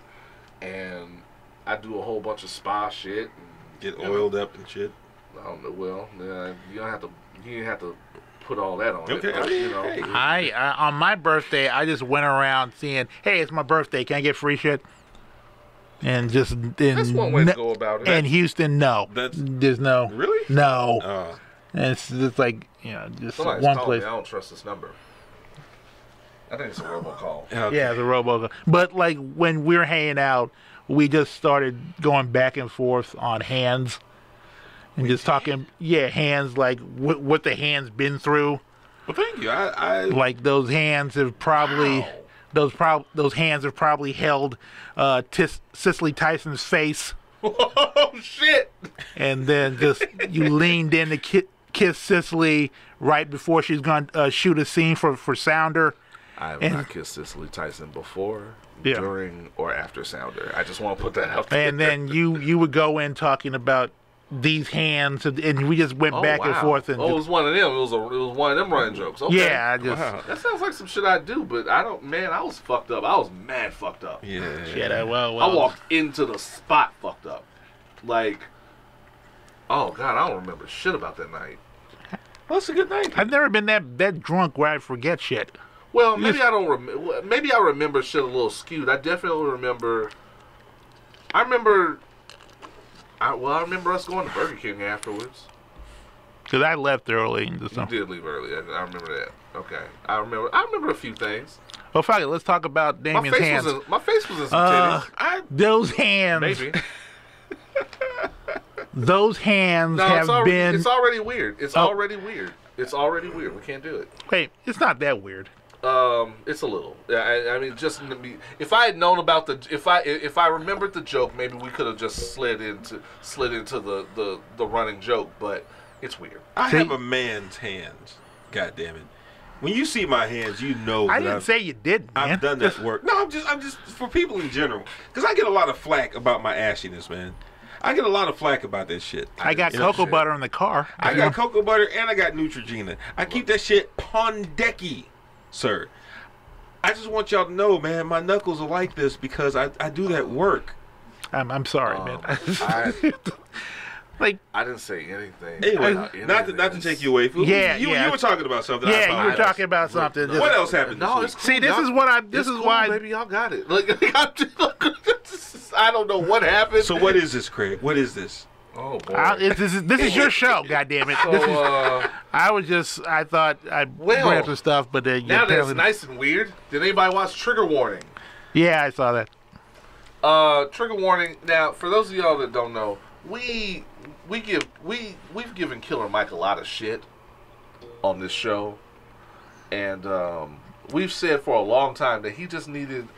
and I do a whole bunch of spa shit. And, get oiled up and shit. I don't know. Well, you don't have to. You didn't have to put all that on okay. it. But, you know. Hey. I on my birthday, I just went around saying, "Hey, it's my birthday. Can I get free shit?" And just that's one way to go about it. In Houston, no. There's no. Really? No. And it's just like just Somebody's one calling place. me. I don't trust this number. I think it's a robocall. Okay. Yeah, the robo. But like when we're hanging out, we just started going back and forth on hands, and just talking. Yeah, hands, like what the hands been through. Well, thank you. I like those hands have probably those hands have probably held Cicely Tyson's face. Oh shit! And then just you leaned in to kiss Cicely right before she's going to shoot a scene for Sounder. I have not kissed Cicely Tyson before, during, or after Sounder. I just want to put that out there. And then you would go in talking about these hands, and we just went back and forth. And it was one of them. It was one of them running jokes. Okay. Yeah, that sounds like some shit I do, but I don't. Man, I was fucked up. I was mad fucked up. Yeah. Shit, I walked into the spot fucked up. Like, oh god, I don't remember shit about that night. Well, it's a good night. I've never been that drunk where I forget shit. Well, maybe I don't remember. Maybe I remember shit a little skewed. I definitely remember. I remember us going to Burger King afterwards. Because I left early. You did leave early. I remember that. Okay. I remember a few things. Well, fuck it. Let's talk about Damien's hands. My face was in some titties. Those hands. Maybe. Those hands been... It's already weird. It's already weird. It's already weird. We can't do it. Wait, it's not that weird. It's a little. I mean, just if I had known about if I remembered the joke, maybe we could have just slid into the running joke. But it's weird. I have a man's hands. God damn it! When you see my hands, you know. I didn't say you did, man. I've done that work. No, I'm just for people in general, because I get a lot of flack about my ashiness, man. I get a lot of flack about that shit. I got cocoa butter in the car. I got cocoa butter and I got Neutrogena. I keep that shit on decky, sir. I just want y'all to know, man, my knuckles are like this because I do that work. I'm sorry, man. I didn't say anything. Anyway, not to take you away, fool. Yeah, you were talking about something. Yeah, you were talking about something. What else happened? No, it's cool. See, this is why. Maybe y'all got it. I don't know what happened. So what is this, Craig? What is this? Oh boy, this is your show. Goddamn it! So, I thought I'd bring up some stuff, but now that's nice and weird. Did anybody watch Trigger Warning? Yeah, I saw that. Trigger Warning. Now, for those of y'all that don't know, we've given Killer Mike a lot of shit on this show, and we've said for a long time that he needed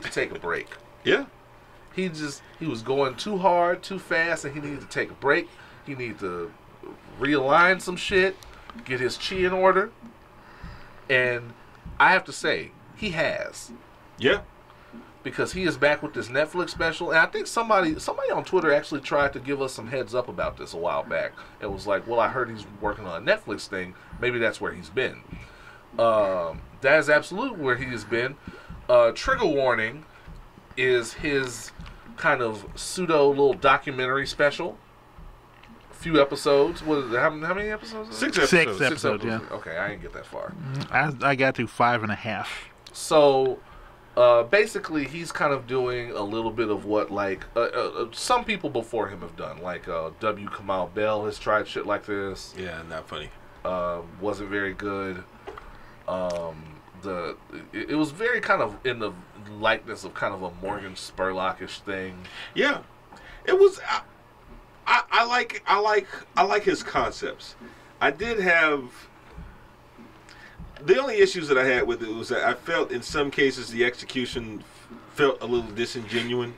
to take a break. Yeah. He was going too hard, too fast, and he needed to take a break. He needed to realign some shit, get his chi in order, and I have to say, he has. Yeah. Because he is back with this Netflix special, and I think somebody on Twitter actually tried to give us some heads up about this a while back. It was like, well, I heard he's working on a Netflix thing. Maybe that's where he's been. That is absolutely where he has been. Trigger Warning is his kind of pseudo little documentary special. A few episodes. What is it? How many episodes? 6 episodes. 6 episodes, yeah. Okay, I didn't get that far. I got to 5.5. So, basically, he's kind of doing a little bit of what, like, some people before him have done. Like, W. Kamau Bell has tried shit like this. Yeah, not funny. Wasn't very good. It was very kind of in the likeness of kind of a Morgan Spurlock-ish thing. Yeah, it was. I like his concepts. I did have. The only issues that I had with it was that I felt in some cases the execution felt a little disingenuous.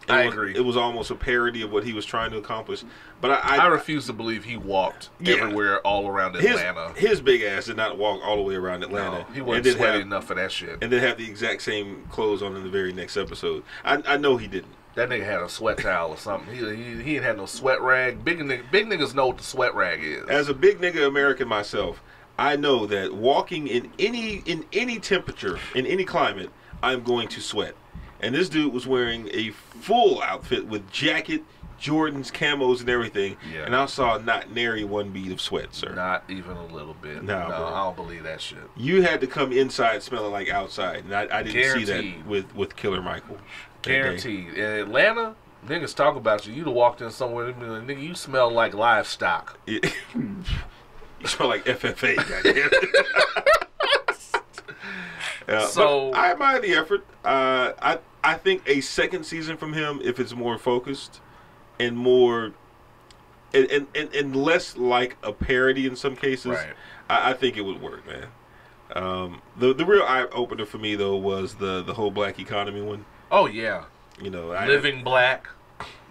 I agree. It was almost a parody of what he was trying to accomplish. But I refuse to believe he walked everywhere all around Atlanta. His big ass did not walk all the way around Atlanta. No, he wasn't sweaty enough for that shit. And then have the exact same clothes on in the very next episode. I know he didn't. That nigga had a sweat towel or something. He ain't had no sweat rag. Big niggas know what the sweat rag is. As a big nigga American myself, I know that walking in any temperature, in any climate, I'm going to sweat. And this dude was wearing a full outfit with jacket, Jordans, camos, and everything. Yeah. And I saw not nary one bead of sweat, sir. Not even a little bit. No, I don't believe that shit. You had to come inside smelling like outside. And I didn't see that with Killer Michael. Guaranteed. In Atlanta, niggas talk about you. You'd have walked in somewhere and be like, nigga, you smell like livestock. You smell like FFA, goddamn. So I admire the effort. I think a second season from him, if it's more focused and more and less like a parody in some cases, right. I think it would work, man. The real eye opener for me though was the whole black economy one. Oh yeah, you know, living black.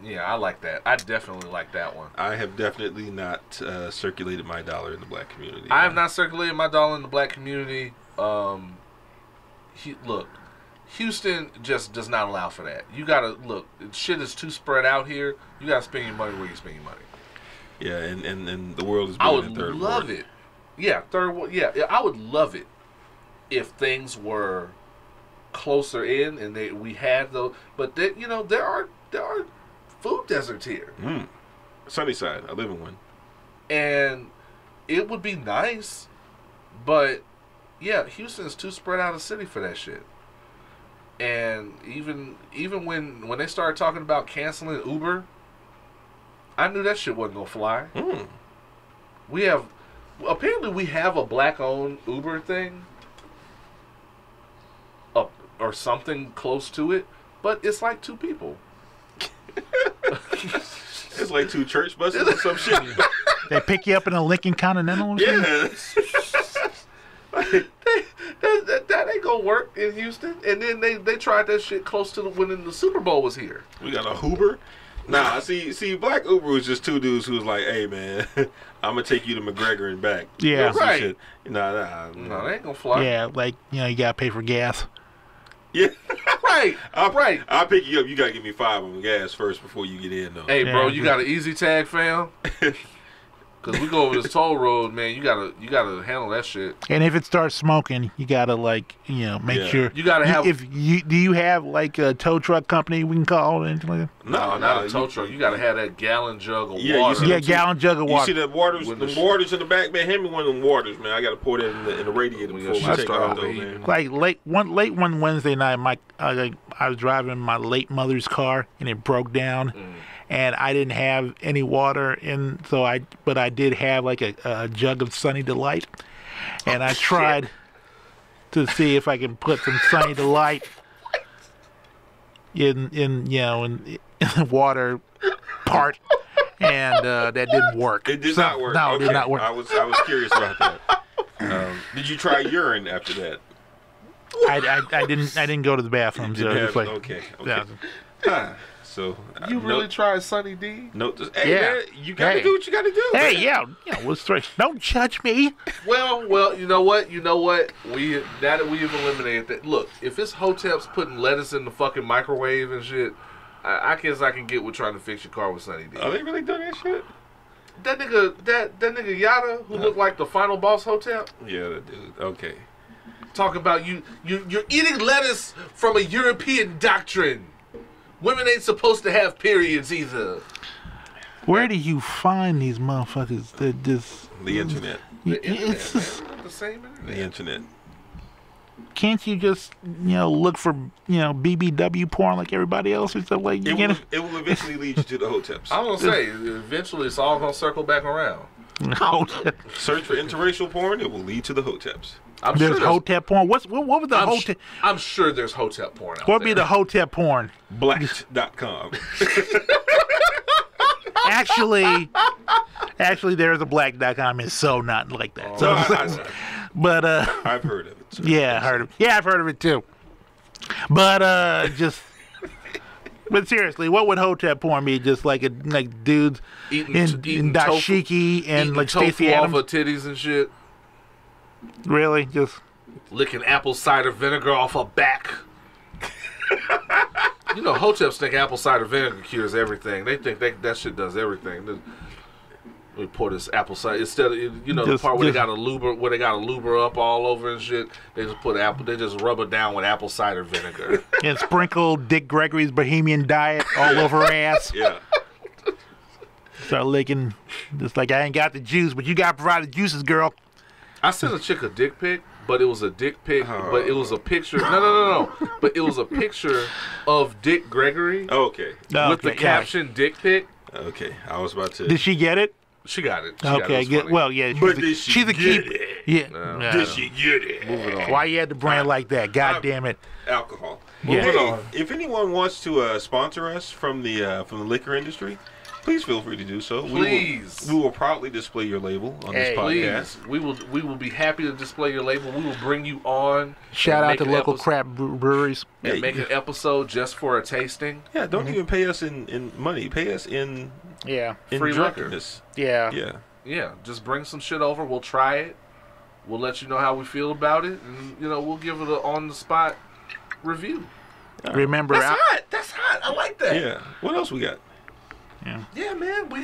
Yeah, I like that. I definitely like that one. I have definitely not circulated my dollar in the black community. I have not circulated my dollar in the black community. Look, Houston just does not allow for that. You gotta look. Shit is too spread out here. You gotta spend your money where you spend your money. Yeah, and the world is bigger than third world. I would love it. Yeah, third world. Yeah, I would love it if things were closer in and we had those. But there are food deserts here. Sunnyside, I live in one. And it would be nice, but yeah, Houston is too spread out a city for that shit. And even when they started talking about canceling Uber, I knew that shit wasn't gonna fly. Apparently we have a black-owned Uber thing, or something close to it, but it's like 2 people. It's like 2 church buses or some shit. They pick you up in a Lincoln Continental or something? Yeah. That ain't gonna work in Houston. And then they tried that shit close to when the Super Bowl was here. We got a Uber. Nah, see, Black Uber was just 2 dudes who was like, "Hey man, I'm gonna take you to McGregor and back." Yeah, right. Shit. No, they ain't gonna fly. Yeah, like you gotta pay for gas. Yeah, right. I'll pick you up. You gotta give me 5 on the gas first before you get in, though. Hey, bro, you got an easy tag, fam? Because we go over this toll road, man. You gotta handle that shit. And if it starts smoking, you gotta make sure. You gotta have. Do you have like a tow truck company we can call or anything like that? No, not a tow truck. You gotta have that gallon jug of water. Gallon jug of water. You see the waters, the waters in the back, man. Hand me one of them waters, man. I gotta pour that in the radiator before we take off, though, man. Like late one Wednesday night, I was driving my late mother's car and it broke down. And I didn't have any water but I did have like a jug of Sunny Delight, and I tried to see if I can put some Sunny Delight in the water part, and that didn't work. It did not work. No, it did not work. I was curious about that. Did you try urine after that? I didn't go to the bathroom. Okay. Yeah. So you really tried Sunny D? No, man, you gotta do what you gotta do. Hey, man. Don't judge me. Well, you know what? Now that we've eliminated that, look, if it's Hotep's putting lettuce in the fucking microwave and shit, I guess I can get with trying to fix your car with Sunny D. Are they really doing that shit? That nigga Yada, who looked like the final boss Hotep. Yeah, that dude. Okay. Talk about you're eating lettuce from a European doctrine. Women ain't supposed to have periods either. Where do you find these motherfuckers that just... The internet. The internet, man. The same internet. The internet. can't you just, look for, BBW porn like everybody else or stuff like that? It will eventually lead you to the hoteps. I was gonna say, eventually it's all gonna circle back around. Search for interracial porn. It will lead to the hoteps. There's hotep porn. What was the hotep? I'm sure there's hotep porn out What would there. be the hotep porn? Blacked.com. Actually, there's a black.com. It's so not like that. But I've heard of it. So yeah, I've heard of it too. But but seriously, what would hotep porn be? Just like dudes eating in dashiki and like tofu Stacey off Adams. of titties and shit. Really, just Licking apple cider vinegar off her back. Hoteps think apple cider vinegar cures everything. They think that shit does everything. We pour this apple cider instead of the part where they got to luber up all over and shit. They just They just rub it down with apple cider vinegar and sprinkle Dick Gregory's Bohemian Diet all over her ass. Yeah. Start licking, just like I ain't got the juice, but you got to provide the juices, girl. I sent a chick a dick pic, but it was a dick pic, but it was a picture. No. But it was a picture of Dick Gregory. Okay. With the caption "dick pic." Okay, I was about to. Did she get it? She got it. Okay, good. Well, yeah. But did she get it? Yeah. Did she get it? Moving on. Why you had the brand like that? God damn it. Alcohol. Yeah. Moving on. on. If anyone wants to sponsor us from the liquor industry, please feel free to do so. Please. We will proudly display your label on this podcast. Please. We will be happy to display your label. We will bring you on. Shout out to local craft breweries. And make an episode just for a tasting. Yeah, don't even pay us in money. Pay us in free drunkenness. Yeah. Yeah. Yeah, just bring some shit over. We'll try it. We'll let you know how we feel about it, and we'll give it an on-the-spot review. Remember, That's hot. I like that. Yeah. What else we got? Yeah, man. We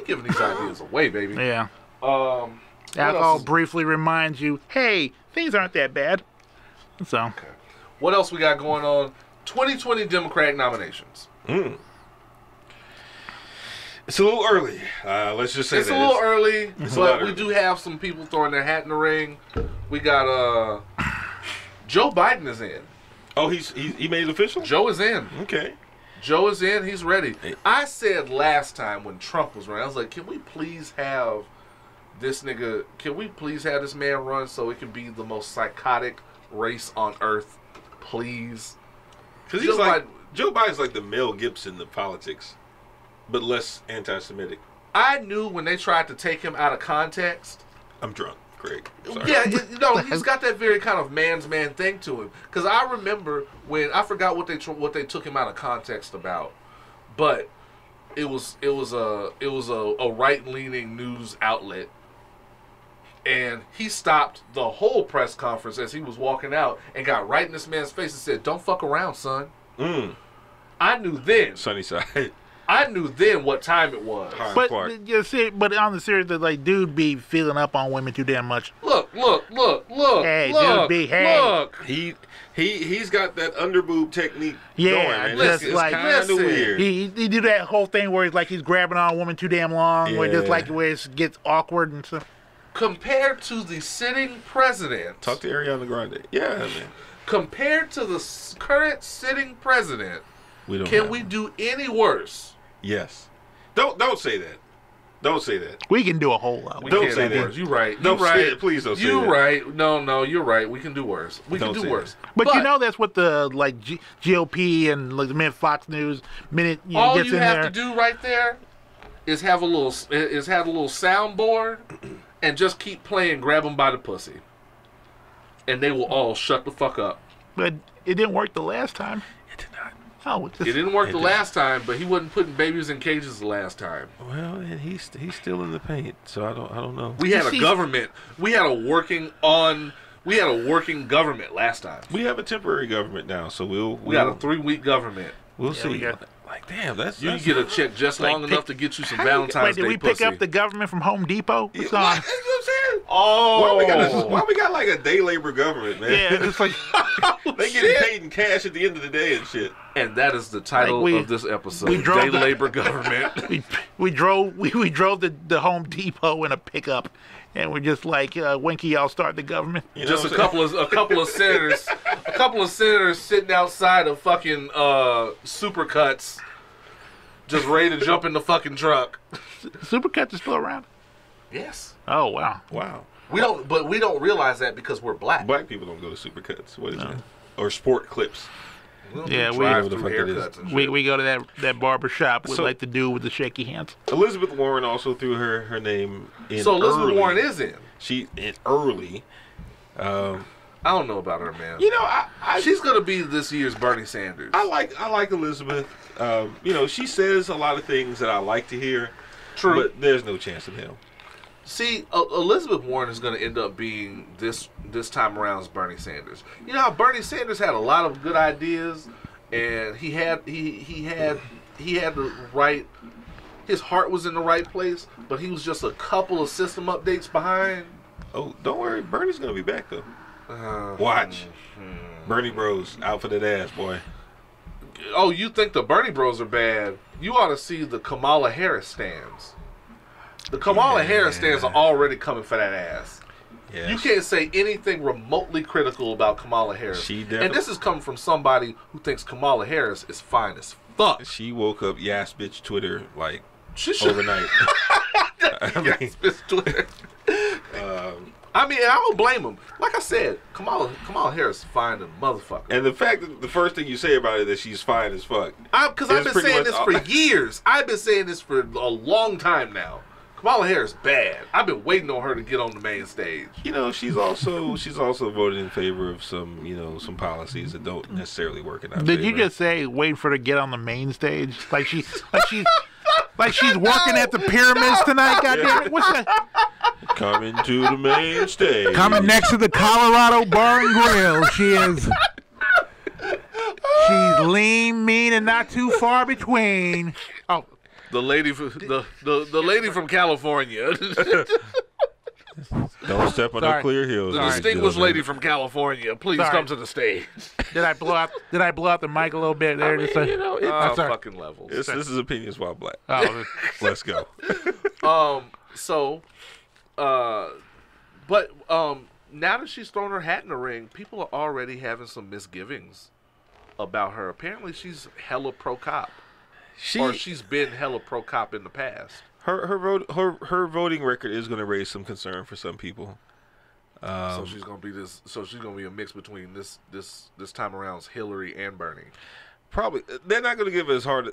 giving these ideas away, baby. Yeah. What Alcohol else briefly reminds you, hey, things aren't that bad. So. Okay. What else we got going on? 2020 Democratic nominations. It's a little early. Let's just say it's a little early, but we do have some people throwing their hat in the ring. We got Joe Biden is in. Oh, he made it official? Joe is in. Okay. Joe is in. He's ready. I said last time when Trump was running, I was like, can we please have this nigga, can we please have this man run so it can be the most psychotic race on earth? Please. Because Joe Biden's like the Mel Gibson of politics, but less anti-Semitic. I knew when they tried to take him out of context. I'm drunk, Craig. Sorry. Yeah, he's got that very kind of man's man thing to him. Because I remember when I forgot what they took him out of context about, but it was a right-leaning news outlet, and he stopped the whole press conference as he was walking out and got right in this man's face and said, "Don't fuck around, son." I knew then. Sunny side. I knew then what time it was. But on the serious, like, dude be feeling up on women too damn much. Look. Hey, look, dude be, hey. Look. He's got that underboob technique going, man. Just It's like, kind of weird. He do that whole thing where he's grabbing on a woman too damn long, where it gets awkward and stuff. Compared to the sitting president. Talk to Ariana Grande. Yeah, man. Compared to the current sitting president, can we do any worse? Yes. Don't say that. Don't say that. We can do a whole lot. Don't say that. You're right. Don't say it. Please don't say that. You're right. No, you're right. We can do worse. We can do worse. But you know that's what the GOP and the minute Fox News minute all gets you in have there. to do right there is have a little soundboard and just keep playing "Grab 'Em by the Pussy," and they will all shut the fuck up. But it didn't work the last time. It did not. Oh, it didn't work the last time, but he wasn't putting babies in cages the last time. Well, and he's still in the paint, so I don't know. We had a government. We had a working government last time. We have a temporary government now, so we got a 3-week government. We'll see. Damn, that's you can get a check just long enough to get you some Valentine's Day pussy. Did we pick up the government from Home Depot? You know what I'm saying? Oh, why we got like a day labor government, man? Yeah, it's like they getting paid in cash at the end of the day and shit. And that is the title Like of this episode. we drove Day labor government. we drove the Home Depot in a pickup, and we're just like, when can y'all start the government? You know Just a what I'm couple of senators sitting outside of fucking Supercuts, just ready to jump in the fucking truck. Supercuts is still around. Yes. Oh wow. Wow. We don't realize that because we're black. Black people don't go to Supercuts. What is that? Or Sport Clips. Yeah, drive the through fuck that is. haircuts and shit. we go to that barber shop with So- like the dude with the shaky hands. Elizabeth Warren also threw her name in. So Elizabeth early. Warren is in. She in early. I don't know about her, man. You know, She's gonna be this year's Bernie Sanders. I like Elizabeth. You know, she says a lot of things that I like to hear. True. But there's no chance in hell. See, Elizabeth Warren is going to end up being this time around as Bernie Sanders. You know how Bernie Sanders had a lot of good ideas, and he had the right. His heart was in the right place, but he was just a couple of system updates behind. Oh, don't worry, Bernie's gonna be back though. Watch, Bernie Bros out for that ass, boy. Oh, you think the Bernie Bros are bad? You ought to see the Kamala Harris stands. The Kamala Harris stands are already coming for that ass. Yeah, You can't say anything remotely critical about Kamala Harris. She And definitely- this is coming from somebody who thinks Kamala Harris is fine as fuck. She woke up Yas bitch Twitter like She should. overnight. I mean, Yes, Miss Twitter. I mean, I don't blame him. Like I said, Kamala Harris is fine as a motherfucker. and the fact that the first thing you say about it is that she's fine as fuck. Because I've It's been pretty saying much this all- for years. I've been saying this for a long time now. Kamala Harris bad. I've been waiting on her to get on the main stage. You know, she's also voted in favor of some policies that don't necessarily work in our Did you favor. just say wait for her to get on the main stage? Like she's working at the pyramids tonight, goddamn it. What's that? coming to the main stage? Coming next to the Colorado Bar and Grill. She's lean, mean, and not too far between. Oh, The lady from the lady from California. Don't step on Sorry. the clear hills. The ladies and distinguished gentlemen. lady from California, please Sorry. come to the stage. did I blow out the mic a little bit there? I mean, Just a- you know, I'm sorry. Fucking levels. This is opinions while black. Oh, Let's go. Now that she's thrown her hat in the ring, people are already having some misgivings about her. Apparently, she's hella pro cop, or she's been hella pro cop in the past. Her voting record is going to raise some concern for some people. So she's gonna be this. So she's gonna be a mix between this time around's Hillary and Bernie. Probably they're not going to give it as hard.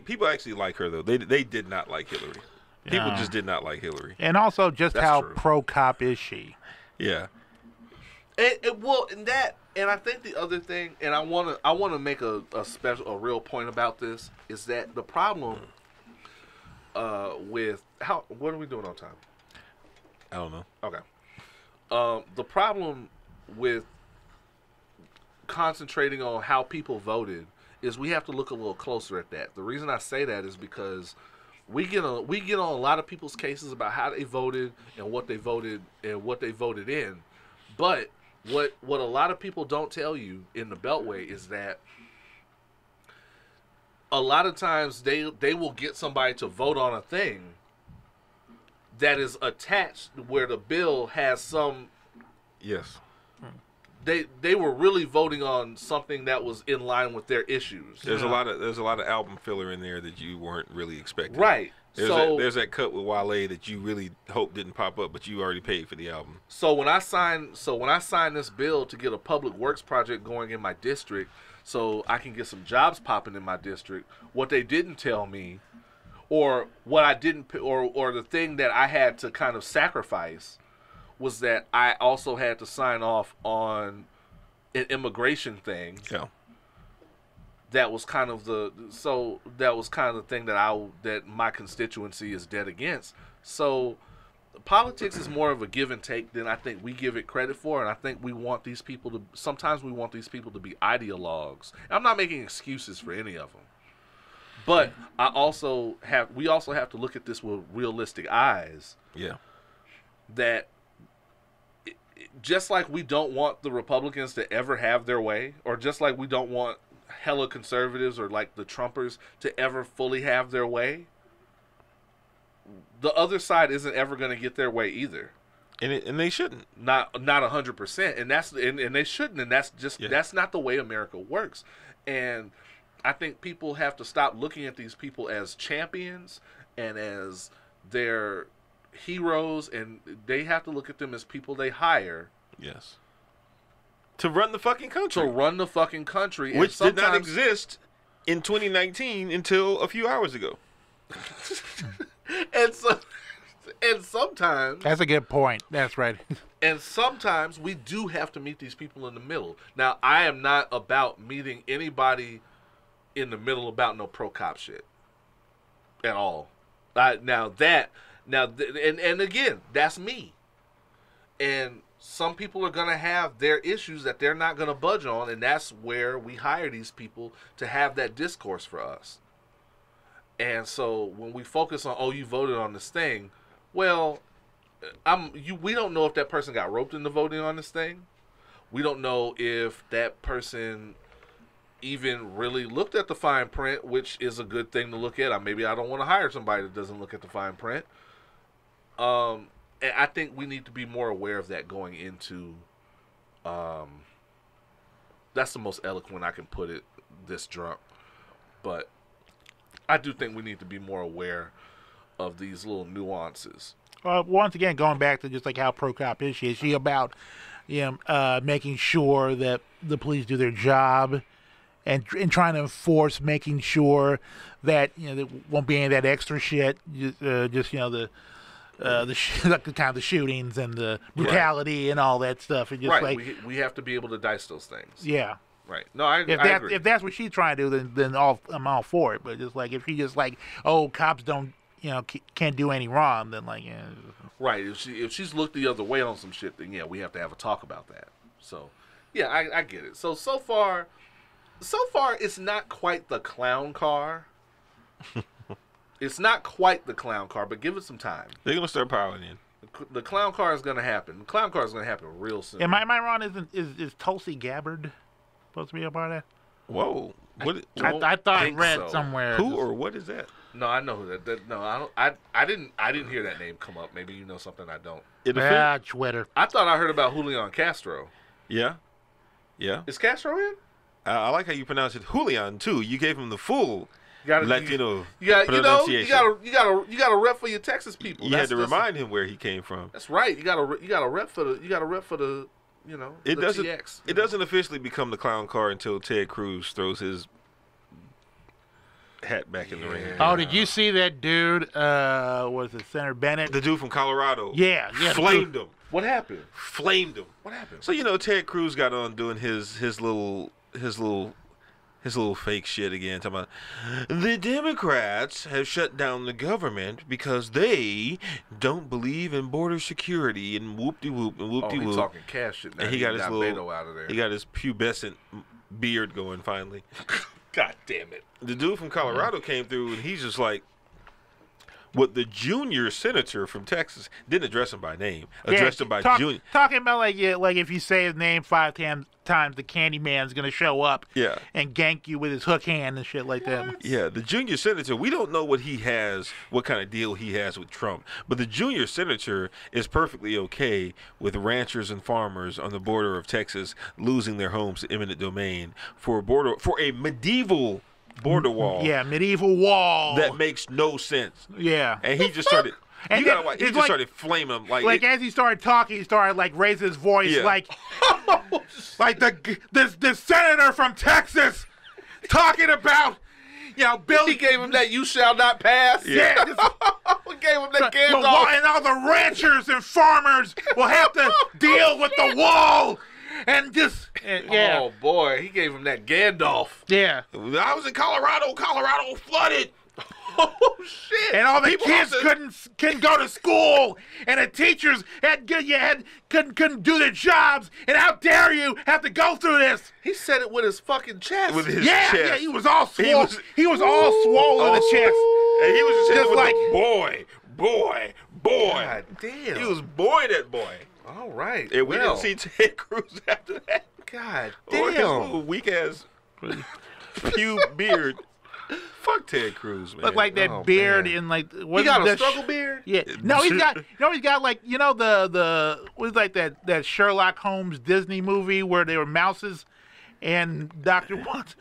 People actually like her though. They did not like Hillary. People Yeah. just did not like Hillary. and also, just That's how true. pro cop is she? Yeah. And I think the other thing, and I wanna make a real point about this, is that the problem with what are we doing on time? I don't know. Okay. The problem with concentrating on how people voted is we have to look a little closer at that. The reason I say that is because we get on a lot of people's cases about how they voted and what they voted in. But what a lot of people don't tell you in the Beltway is that a lot of times they will get somebody to vote on a thing that is attached where the bill has some. Yes. They were really voting on something that was in line with their issues. There's a lot of album filler in there that you weren't really expecting. Right. There's that cut with Wale that you really hope didn't pop up, but you already paid for the album. So when I signed this bill to get a public works project going in my district, so I can get some jobs popping in my district, what they didn't tell me, or what I didn't, or the thing that I had to kind of sacrifice, was that I also had to sign off on an immigration thing. Yeah. That was kind of the thing that my constituency is dead against. So politics is more of a give and take than I think we give it credit for, and I think sometimes we want these people to be ideologues. I'm not making excuses for any of them, but we also have to look at this with realistic eyes. Yeah. That just like we don't want the Republicans to ever have their way, or just like we don't want hella conservatives or like the Trumpers to ever fully have their way, the other side isn't ever going to get their way either. And they shouldn't. Not 100%. And that's and they shouldn't. And that's just that's not the way America works. And I think people have to stop looking at these people as champions and as their heroes, and they have to look at them as people they hire. Yes. To run the fucking country. To run the fucking country. Which did not exist in 2019 until a few hours ago. And sometimes... That's a good point. That's right. And sometimes we do have to meet these people in the middle. Now, I am not about meeting anybody in the middle about no pro-cop shit. At all. And again, that's me. And some people are going to have their issues that they're not going to budge on, and that's where we hire these people to have that discourse for us. And so when we focus on, oh, you voted on this thing, well, we don't know if that person got roped into voting on this thing. We don't know if that person even really looked at the fine print, which is a good thing to look at. Maybe I don't want to hire somebody that doesn't look at the fine print. And I think we need to be more aware of that going into. That's the most eloquent I can put it this drunk, but I do think we need to be more aware of these little nuances. Once again, going back to just like how pro-cop is she about making sure that the police do their job and trying to enforce making sure that there won't be any of that extra shit, the kind of the shootings and the brutality and all that stuff. And just we have to be able to dice those things. Yeah. Right. No, I agree. If that's what she's trying to do, then I'm all for it. But just like if she just like, oh, cops don't, can't do any wrong, then like, yeah. Right. If she's looked the other way on some shit, then yeah, we have to have a talk about that. So, yeah, I get it. So far, it's not quite the clown car. It's not quite the clown car, but give it some time. They're gonna start piling in. The clown car is gonna happen. The clown car is gonna happen real soon. Am I wrong? Is Tulsi Gabbard supposed to be a part of that? Whoa! What? I thought I read somewhere. Who or what is that? No, I know who that. No, I don't. I didn't hear that name come up. Maybe you know something I don't. Twitter. I thought I heard about Julian Castro. Yeah. Is Castro in? I like how you pronounce it, Julian too. You gave him the full Latino pronunciation. You got to rep for your Texas people. You had to remind him where he came from. That's right. You got to rep for the It doesn't TX, it doesn't officially become the clown car until Ted Cruz throws his hat back in the ring. Oh, did you see that dude? Was it Senator Bennett? The dude from Colorado. Yeah. Flamed him. What happened? Flamed him. What happened? So Ted Cruz got on doing his little fake shit again, talking about the Democrats have shut down the government because they don't believe in border security and whoop-de-whoop and whoop-de-whoop. Oh, he's talking cash shit now. And he got his little out of there. He got his pubescent beard going finally. God damn it. The dude from Colorado came through and he's just like, what the junior senator from Texas didn't address him by name, addressed him by junior. Talking about like if you say his name 5 times, the Candyman's gonna show up, and gank you with his hook hand and shit like that. Yeah, the junior senator. We don't know what kind of deal he has with Trump, but the junior senator is perfectly okay with ranchers and farmers on the border of Texas losing their homes to eminent domain for a medieval border wall. Yeah, medieval wall. That makes no sense. Yeah. And he just started... He started flaming him. Like as he started talking, he started like raising his voice like this senator from Texas talking about, Bill. He gave him that "you shall not pass." Yeah. He gave him that Gandalf. And all the ranchers and farmers will have to deal with the wall. And just, Oh, boy. He gave him that Gandalf. Yeah. I was in Colorado. Colorado flooded. Oh, shit. And all the kids couldn't go to school. And the teachers couldn't do their jobs. And how dare you have to go through this? He said it with his fucking chest. With his chest. Yeah, he was all swollen. He was all swollen in the chest. And he was just like, boy. boy. God damn. He was boy, that boy. All right. And we didn't see Ted Cruz after that. God Or his damn. little weak ass pube beard. Fuck Ted Cruz, man. Look like that Oh, beard man. in like. He got a struggle beard? Yeah. No, he's got like the was like that Sherlock Holmes Disney movie where they were mouses, and Dr. Watson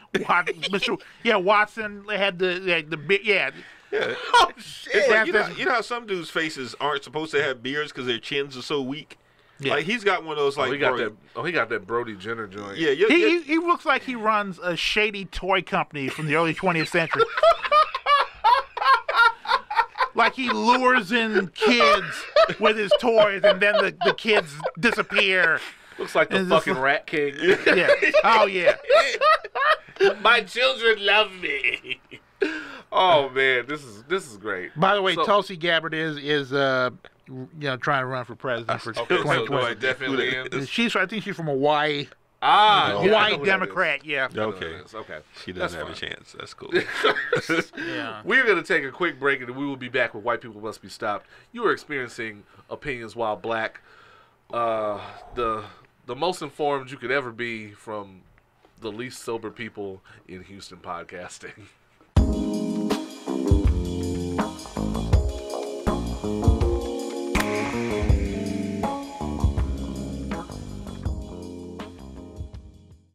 had the big Yeah. Oh, shit. It's like, you know how some dudes' faces aren't supposed to have beards because their chins are so weak? Yeah. Like, he's got one of those, like... he got that Brody Jenner joint. Yeah, He looks like he runs a shady toy company from the early 20th century. Like he lures in kids with his toys, and then the kids disappear. Looks like the fucking Rat King. Yeah. Oh, yeah. My children love me. Oh, man. This is great. By the way, Tulsi Gabbard is trying to run for president for 2020. So I definitely am. I think she's from Hawaii. Hawaii Democrat, yeah. Okay. Okay. She doesn't have a chance. That's cool. Yeah. We're going to take a quick break, and we will be back with White People Must Be Stopped. You are experiencing Opinions While Black. The most informed you could ever be from the least sober people in Houston podcasting.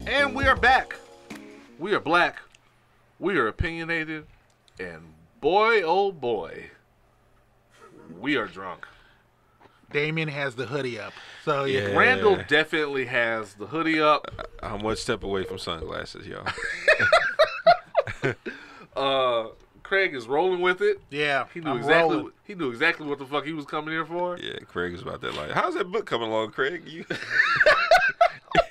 And we are back. We are black. We are opinionated. And boy, oh boy, we are drunk. Damien has the hoodie up. So, yeah. Randle definitely has the hoodie up. I'm one step away from sunglasses, y'all. Craig is rolling with it. Yeah, He knew exactly what the fuck he was coming here for. Yeah, Craig is about that life. How's that book coming along, Craig? You...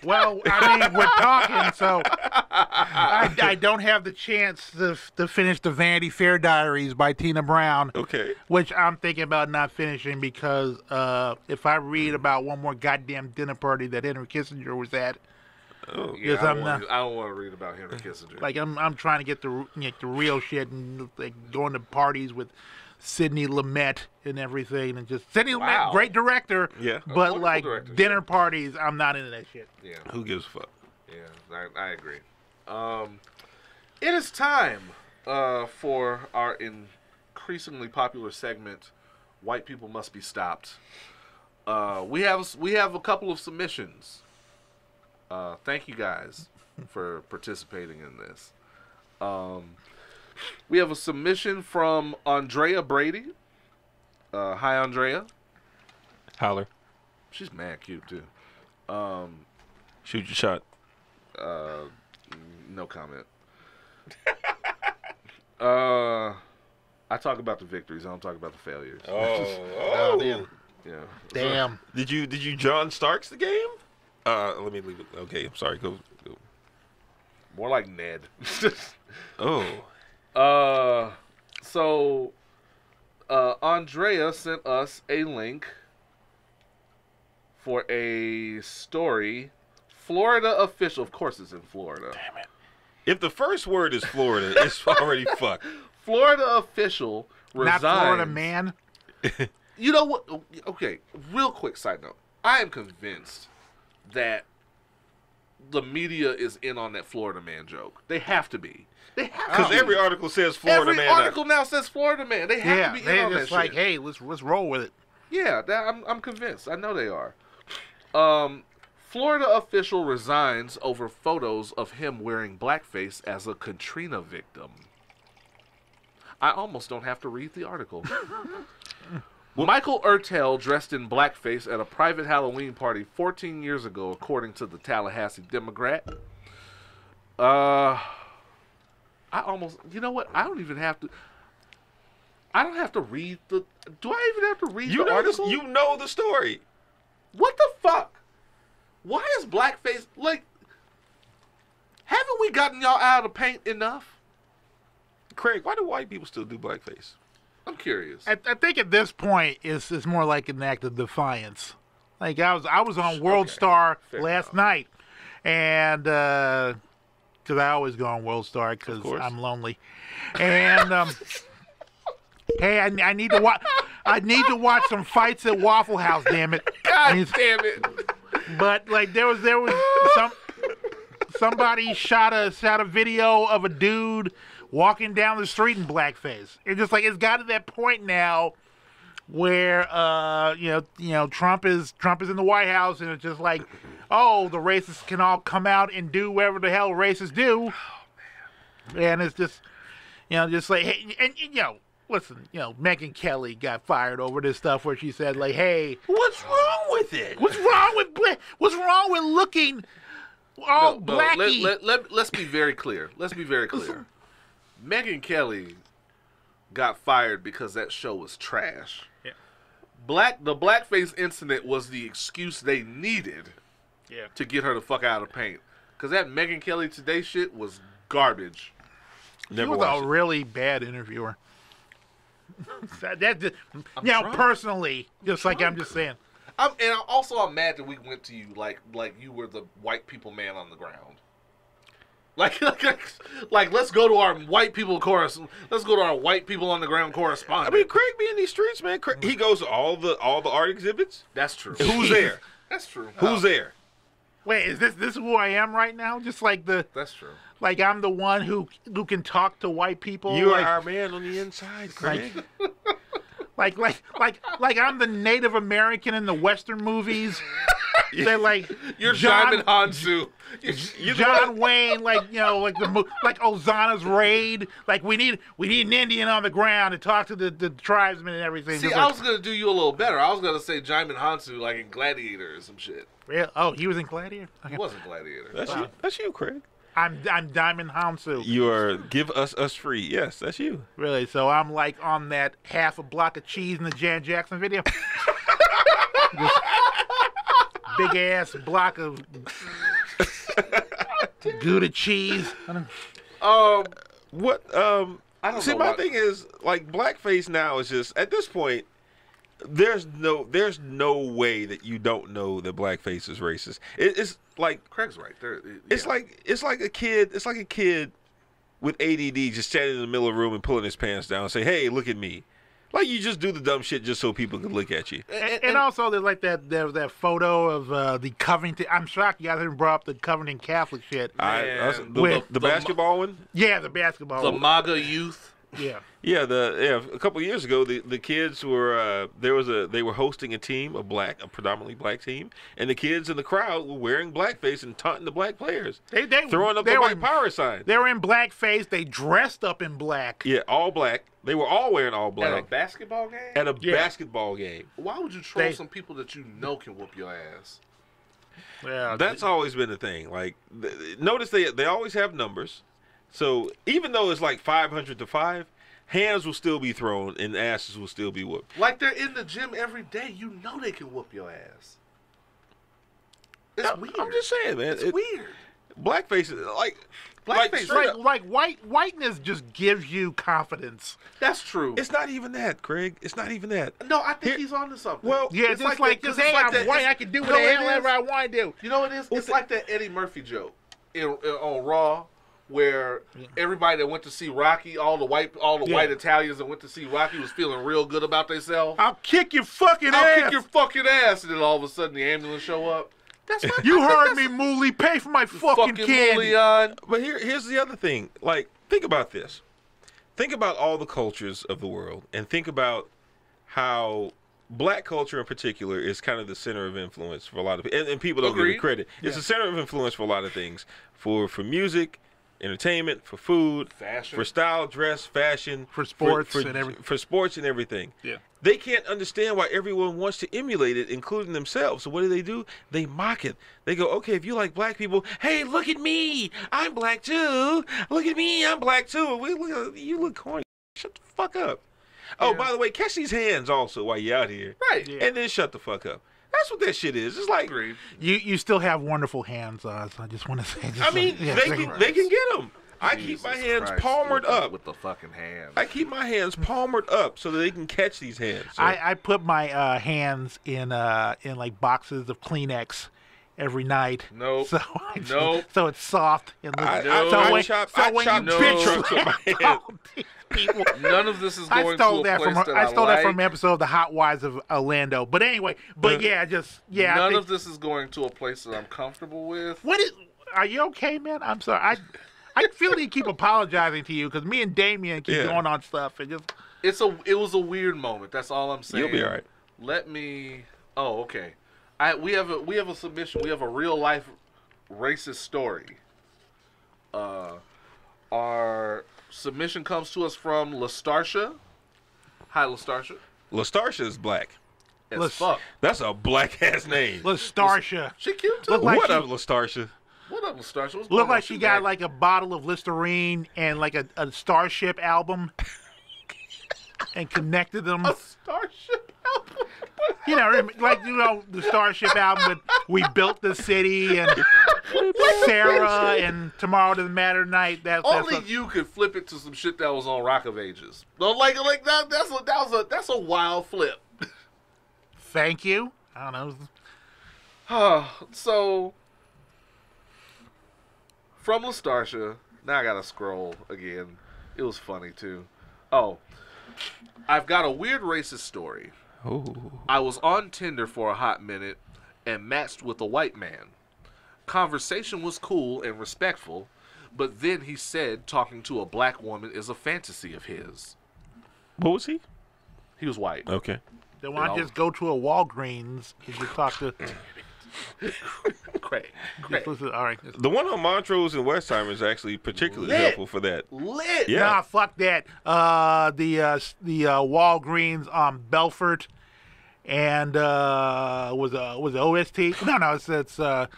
Well, I mean, we're talking, so I don't have the chance to finish the Vanity Fair Diaries by Tina Brown. Okay. Which I'm thinking about not finishing because if I read about one more goddamn dinner party that Henry Kissinger was at, Yeah, I don't want to read about Henry Kissinger. like I'm trying to get the real shit and like going to parties with Sidney Lumet and everything, and just Sidney Lumet, great director. Yeah. But like director, dinner parties, I'm not into that shit. Yeah. Who gives a fuck? Yeah, I agree. It is time for our increasingly popular segment, White People Must Be Stopped. We have a couple of submissions. Thank you guys for participating in this. We have a submission from Andrea Brady. Hi, Andrea. Holler. She's mad cute, too. Shoot your shot. No comment. I talk about the victories. I don't talk about the failures. Oh, damn. Yeah. Damn. Did you John Starks the game? Let me leave it. Okay, I'm sorry. Go. More like Ned. So Andrea sent us a link for a story. Florida official. Of course it's in Florida. Damn it. If the first word is Florida, it's already fucked. Florida official resigns. Not Florida man. You know what? Okay, real quick side note. I am convinced that the media is in on that Florida man joke. They have to be. They have to. Because every article says Florida every man. Every article now says Florida man. They have to be in on that just like, shit. hey, let's roll with it. Yeah, I'm convinced. I know they are. Florida official resigns over photos of him wearing blackface as a Katrina victim. I almost don't have to read the article. Michael Ertel dressed in blackface at a private Halloween party 14 years ago, according to the Tallahassee Democrat. I almost, you know what? I don't have to read the. Do I even have to read the article? You know the story. What the fuck? Why is blackface like? Haven't we gotten y'all out of paint enough? Craig, why do white people still do blackface? I'm curious. I think at this point it's more like an act of defiance. Like I was on World Star last night, and because I always go on World Star because I'm lonely, and hey, I need to watch. I need to watch some fights at Waffle House. Damn it! God damn it! But like there was somebody shot a video of a dude walking down the street in blackface. It's just like it's got to that point now where you know Trump is in the White House, and it's just like, oh, the racists can all come out and do whatever the hell racists do. Oh, man. And it's just just like, hey, and listen, Megyn Kelly got fired over this stuff where she said like, hey, what's wrong with it? What's wrong with looking all blacky? Let's be very clear. Megyn Kelly got fired because that show was trash. Yeah. The blackface incident was the excuse they needed to get her the fuck out of paint. Because that Megyn Kelly Today shit was garbage. She was a really bad interviewer. Personally, just like I'm just saying. I'm mad that we went to you like you were the white people man on the ground. Like let's go to our white people Let's go to our white people on the ground correspondent. I mean, Craig be in these streets, man. He goes to all the art exhibits. That's true. Who's there? That's true. Who's there? Wait, is this who I am right now? Just like That's true. Like I'm the one who can talk to white people. You are our man on the inside, Craig. Like I'm the Native American in the Western movies. They're like you're Diamond Hansu. John Wayne, like Ozana's raid. Like we need an Indian on the ground to talk to the tribesmen and everything. See, I was gonna do you a little better. I was gonna say Diamond Hansu, like in Gladiator or some shit. Really? Oh, he was in Gladiator. Okay. He wasn't Gladiator. That's you, Craig. I'm Diamond Hansu. You are give us free. Yes, that's you. Really? So I'm like on that half a block of cheese in the Jan Jackson video. Big ass block of Gouda cheese. What? I don't see. My thing is like blackface now is just at this point. There's no way that you don't know that blackface is racist. It's like Craig's right there. It's like a kid with ADD just standing in the middle of the room and pulling his pants down and say, "Hey, look at me." Like you just do the dumb shit just so people can look at you. And also there's like that photo of the Covington. I'm shocked you guys haven't brought up the Covington Catholic shit. The basketball one. Yeah, the basketball. The one. MAGA youth. Yeah. Yeah, a couple of years ago, the kids were they were hosting a team, a predominantly black team, and the kids in the crowd were wearing blackface and taunting the black players. They throwing up the white power sign. They were in blackface. They dressed up in black. Yeah, all black. They were all wearing all black. At a basketball game? At a basketball game. Why would you troll some people that you know can whoop your ass? Yeah, that's always been the thing. Like, notice they always have numbers. So even though it's like 500 to 5, hands will still be thrown and asses will still be whooped. Like they're in the gym every day. You know they can whoop your ass. It's weird. I'm just saying, man. It's weird. Blackface is whiteness just gives you confidence. That's true. It's not even that, Craig. It's not even that. No, I think he's onto something. Well, yeah, it's just like hey, I'm white. I can do whatever I want to do. You know what it is? It's like that Eddie Murphy joke on Raw, where everybody that went to see Rocky, all the white Italians that went to see Rocky was feeling real good about themselves. I'll kick your fucking ass. I'll kick your fucking ass, and then all of a sudden the ambulance show up. You heard me, Mooly. Pay for my fucking candy. But here's the other thing. Like, think about this. Think about all the cultures of the world, and think about how black culture in particular is kind of the center of influence for a lot of people. And people don't give it credit. It's the center of influence for a lot of things. For music, entertainment, for food, fashion, for style, dress, fashion, for sports, and everything. For sports and everything. Yeah. They can't understand why everyone wants to emulate it, including themselves. So what do? They mock it. They go, okay, if you like black people, hey, look at me. I'm black too. Look at me. I'm black too. You look corny. Shut the fuck up. Yeah. Oh, by the way, catch these hands also while you're out here. Right. Yeah. And then shut the fuck up. That's what that shit is. It's like you still have wonderful hands, Oz. I just want to say. They can get them. I keep my hands palmered up with the fucking hands. I keep my hands palmered up so that they can catch these hands. So. I put my hands in like boxes of Kleenex, every night. Nope. So Nope. so it's soft and I chopped big trucks with my hand. people. None of this is going I stole to a that place from that I stole that like. from an episode of The Hot Wives of Orlando. But anyway, I None think, of this is going to a place that I'm comfortable with. What is? Are you okay, man? I'm sorry. I feel like you keep apologizing to you because me and Damien keep going on stuff and just. It was a weird moment. That's all I'm saying. You'll be all right. Let me. Oh, okay. We have a submission. We have a real life racist story. Our submission comes to us from Lastarsha. Hi, Lastarsha. Lastarsha is black. As fuck. That's a black ass name. Lastarsha. She cute too. What up, Lastarsha? What up, Lastarsha? What's Look going like on? she She got back. like a bottle of Listerine and like a Starship album and connected them. a Starship album. You know, the Starship album with We Built the City and Sarah and Tomorrow Doesn't Matter Tonight. Only you could flip it to some shit that was on Rock of Ages. No, like that. That's a wild flip. Thank you. I don't know. So from Lastarsha, now I gotta scroll again. It was funny too. Oh, I've got a weird racist story. Ooh. I was on Tinder for a hot minute and matched with a white man. Conversation was cool and respectful, but then he said talking to a black woman is a fantasy of his. What was he? He was white. Okay. Then why not just go to a Walgreens and just talk to. Craig. Just listen, all right. The one on Montrose and Westheimer is actually particularly Lit. helpful for that. Lit. Yeah. Nah, fuck that. The Walgreens on Belfort and was it OST? No,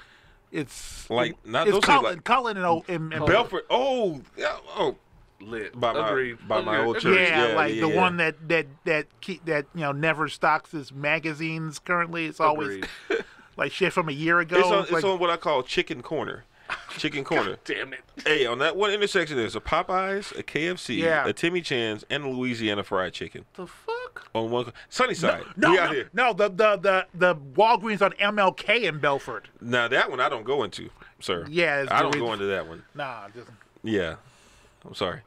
it's Like, not it's those Cullen, like Cullen and Belfort. Oh, yeah. Oh, Lit. by Agreed. my old Agreed. church. Yeah, like the yeah. one that never stocks his magazines currently. It's always Agreed. like shit from a year ago. It's on what I call Chicken Corner. Chicken Corner. Damn it. Hey, on that one intersection, there's a Popeyes, a KFC, Yeah. a Timmy Chan's, and a Louisiana Fried Chicken. The fuck? On one Sunnyside. No, we out here. no, the Walgreens on MLK in Belfort. Now that one I don't go into, sir. Yeah, it's I don't the go reason- into that one. Nah, just Yeah, I'm sorry.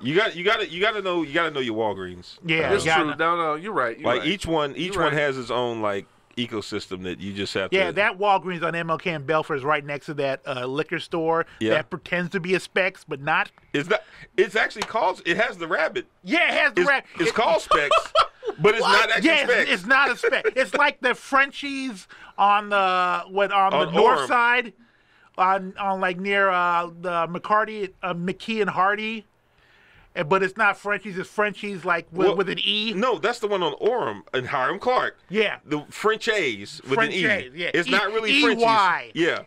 you got to know your Walgreens. Yeah, It's yeah, true. No, you're right. You're Like right. each one right. has its own like ecosystem that you just have to. yeah. That Walgreens on MLK in Belfort is right next to that liquor store Yeah. that pretends to be a Specs, but not. It's actually called. It has the rabbit. Yeah, it has the wrap. It's called Specs, but it's not actually Yeah, Specs. it's not a Spec. It's like the Frenchies on the On north Orem. side, on like near the McKee and Hardy. But it's not Frenchies. It's Frenchies like with an E. No, that's the one on Orem and Hiram Clark. Yeah. The French A's with French an E. A's, yeah. It's not really EY. Frenchies. Yeah.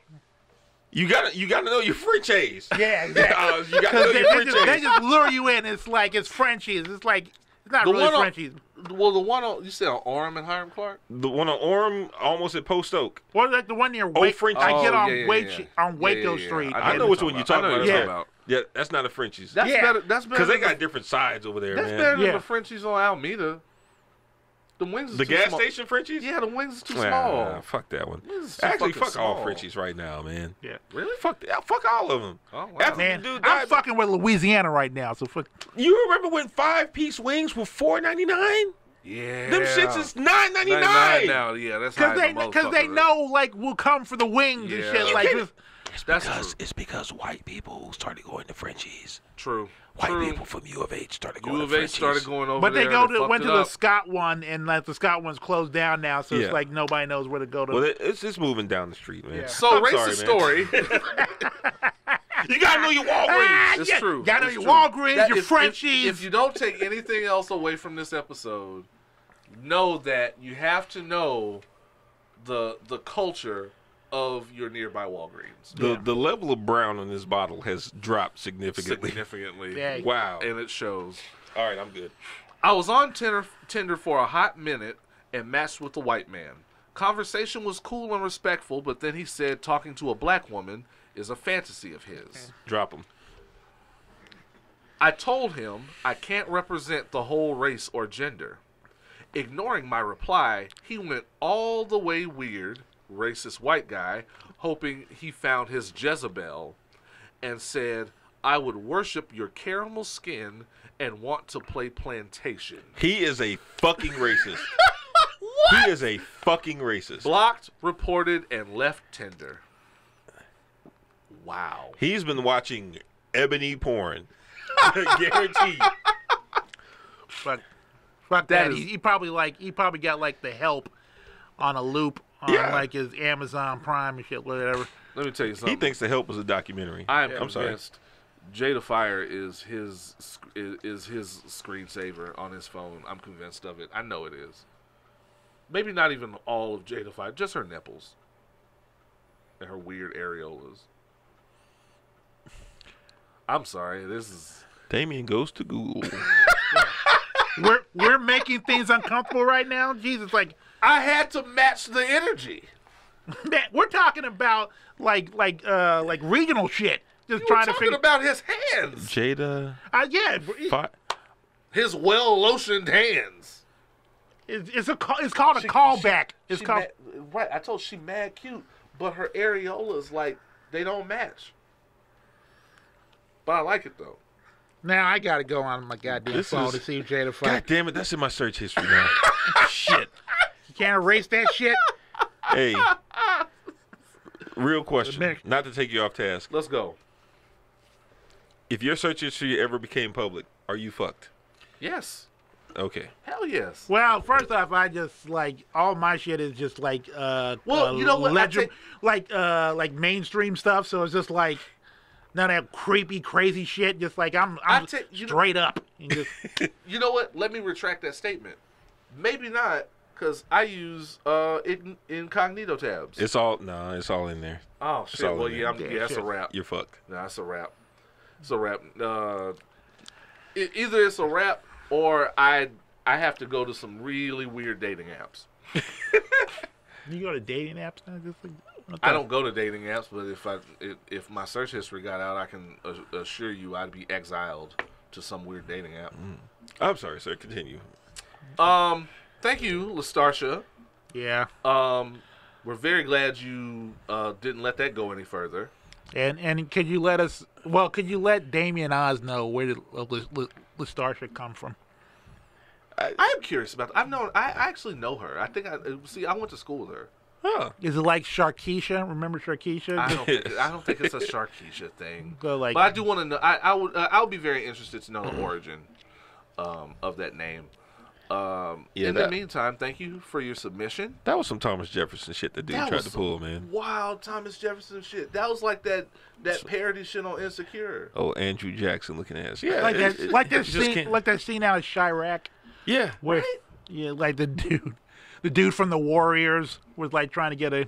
You gotta know your French A's. Yeah, exactly. You gotta know your French They A's. just lure you in. It's like it's Frenchies. It's like it's not The really one on- Frenchies. Well, the one on you said on Orem and Hiram Clark. The one on Orem, almost at Post Oak. Or like the one near Wake. Frenchies. I get Oh, on yeah, Waco, on Waco yeah. Street. I know which one you're talking I know about. you're Yeah. talking about. Yeah, that's not a Frenchies. That's Yeah. better. That's better. Because they than got different sides over there, That's man. better than Yeah. the Frenchies on Alameda. The wings. Is The too gas small. station Frenchies? Yeah, the wings is too Nah, small. fuck that one. This is too Actually, fucking fuck all small. Frenchies right now, man. Yeah. Really? Fuck all of them. Oh, wow. After Man, the dude I'm died, fucking with Louisiana right now. So fuck. You remember when 5-piece wings were $4.99? Yeah. Them shits is $9.99 $9.99 now. Yeah, that's high Because they know like we'll come for the wings and Yeah. shit like this. That's true. It's because white people started going to Frenchies. True. White True. people from U of H started going U to of Frenchies. H started going over But there. they fucked went it to the up. Scott one, and like the Scott one's closed down now, so Yeah. it's like nobody knows where to go to. Well, it's moving down the street, man. Yeah. So I'm racist sorry, man. story. You gotta know your Walgreens. It's true. Gotta know It's your true. Walgreens, That- your Frenchies. If you don't take anything else away from this episode, know that you have to know the culture of your nearby Walgreens. The level of brown in this bottle has dropped significantly. Significantly. Yeah. Wow. And it shows. All right, I'm good. I was on Tinder for a hot minute and matched with a white man. Conversation was cool and respectful, but then he said talking to a black woman is a fantasy of his. Drop them. I told him I can't represent the whole race or gender. Ignoring my reply, he went all the way weird, racist white guy, hoping he found his Jezebel, and said, "I would worship your caramel skin and want to play plantation." He is a fucking racist. He is a fucking racist. Blocked, reported, and left Tinder. Wow. He's been watching ebony porn. Guaranteed. Fuck that. He probably got like the Help on a loop on like his Amazon Prime and shit, whatever. Let me tell you something. He thinks The Help was a documentary. I'm sorry. convinced Jada Fire is his screensaver on his phone. I'm convinced of it. I know it is. Maybe not even all of Jada Fire, just her nipples and her weird areolas. I'm sorry. This is Damien goes to Google. We're making things uncomfortable right now. Jesus, like I had to match the energy. man, we're talking about like regional shit. Just trying to figure about his hands. Jada. His well lotioned hands. It's called a callback. It's called right. I told she mad cute, but her areolas like they don't match. But I like it though. Now I gotta go on my goddamn phone to see Jada Fire. God damn it, that's in my search history now. Shit. You can't erase that shit. Hey. Real question. Not to take you off task. Let's go. If your search history ever became public, are you fucked? Yes. Okay. Hell yes. Well, first off, I just like all my shit is just like you know what? Like mainstream stuff. So it's just like none of that creepy, crazy shit. Just like I'm straight up. And just, you know what? Let me retract that statement. Maybe not, because I use incognito tabs. It's all in there. Oh shit! Well, yeah, that's a wrap. You're fucked. No, that's a wrap. It's a wrap. Either it's a wrap or I have to go to some really weird dating apps. You go to dating apps now? Just like, I don't go to dating apps, but if my search history got out, I can assure you I'd be exiled to some weird dating app. I'm sorry, sir. Continue. Thank you, Lastarsha. Yeah. We're very glad you didn't let that go any further. And could you let Damien Oz know where did Lastarsha come from? I am curious about that. I actually know her. I think I went to school with her. Huh. Is it like Sharkeisha? Remember Sharkeisha? I don't think it's a Sharkeisha thing. But I do want to know. I would be very interested to know the origin of that name. In the meantime, thank you for your submission. That was some Thomas Jefferson shit that dude tried to pull, man. Wild Thomas Jefferson shit. That was like that parody shit on Insecure. Oh, Andrew Jackson looking ass. Yeah, like that scene out of Chirac. Yeah, where, right? Yeah, like the dude from the Warriors was like trying to get a